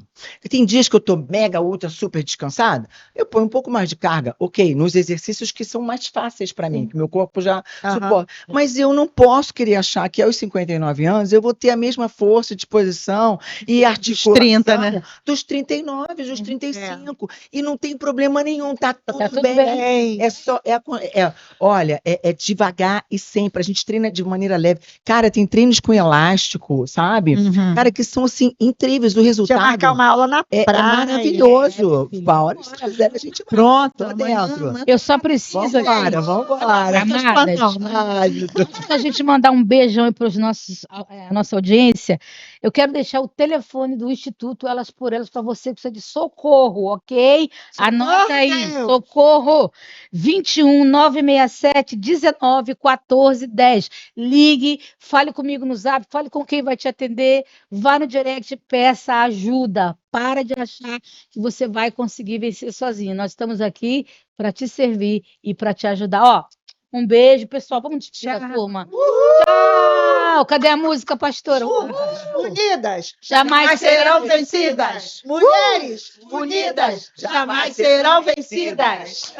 Tem dias que eu tô mega, ultra, super descansada, eu ponho um pouco mais de carga, ok, nos exercícios que são mais fáceis para mim, que meu corpo já suporta. Mas eu não posso querer achar que aos 59 anos eu vou ter a mesma força, disposição e articulação 30, né? dos 39, dos 35. E não tem problema nenhum, tá tudo bem. bem. Olha, é devagar e sempre. A gente treina de maneira leve. Cara, tem treinos com elástico, sabe? Uhum. Cara, que são assim incríveis. O Deixa eu resultado marcar uma aula na é praia. maravilhoso. A hora que quiser, a gente vai. Pronto. Tô dentro. Eu só preciso. Vambora. Amadas, Ai, meu Deus. antes da gente mandar um beijão para a nossa audiência, eu quero deixar o telefone do Instituto Elas por Elas para você que precisa de socorro, ok? Anota aí, socorro, 21 967 19 14 10. Ligue, fale comigo no Zap, fale com quem vai te atender, vá no direct, peça ajuda. Para de achar que você vai conseguir vencer sozinho. Nós estamos aqui para te servir e para te ajudar. Ó, um beijo, pessoal. Vamos despedir da turma. Tchau! Cadê a música, pastora? Unidas, Jamais serão vencidas. Mulheres unidas, jamais serão vencidas.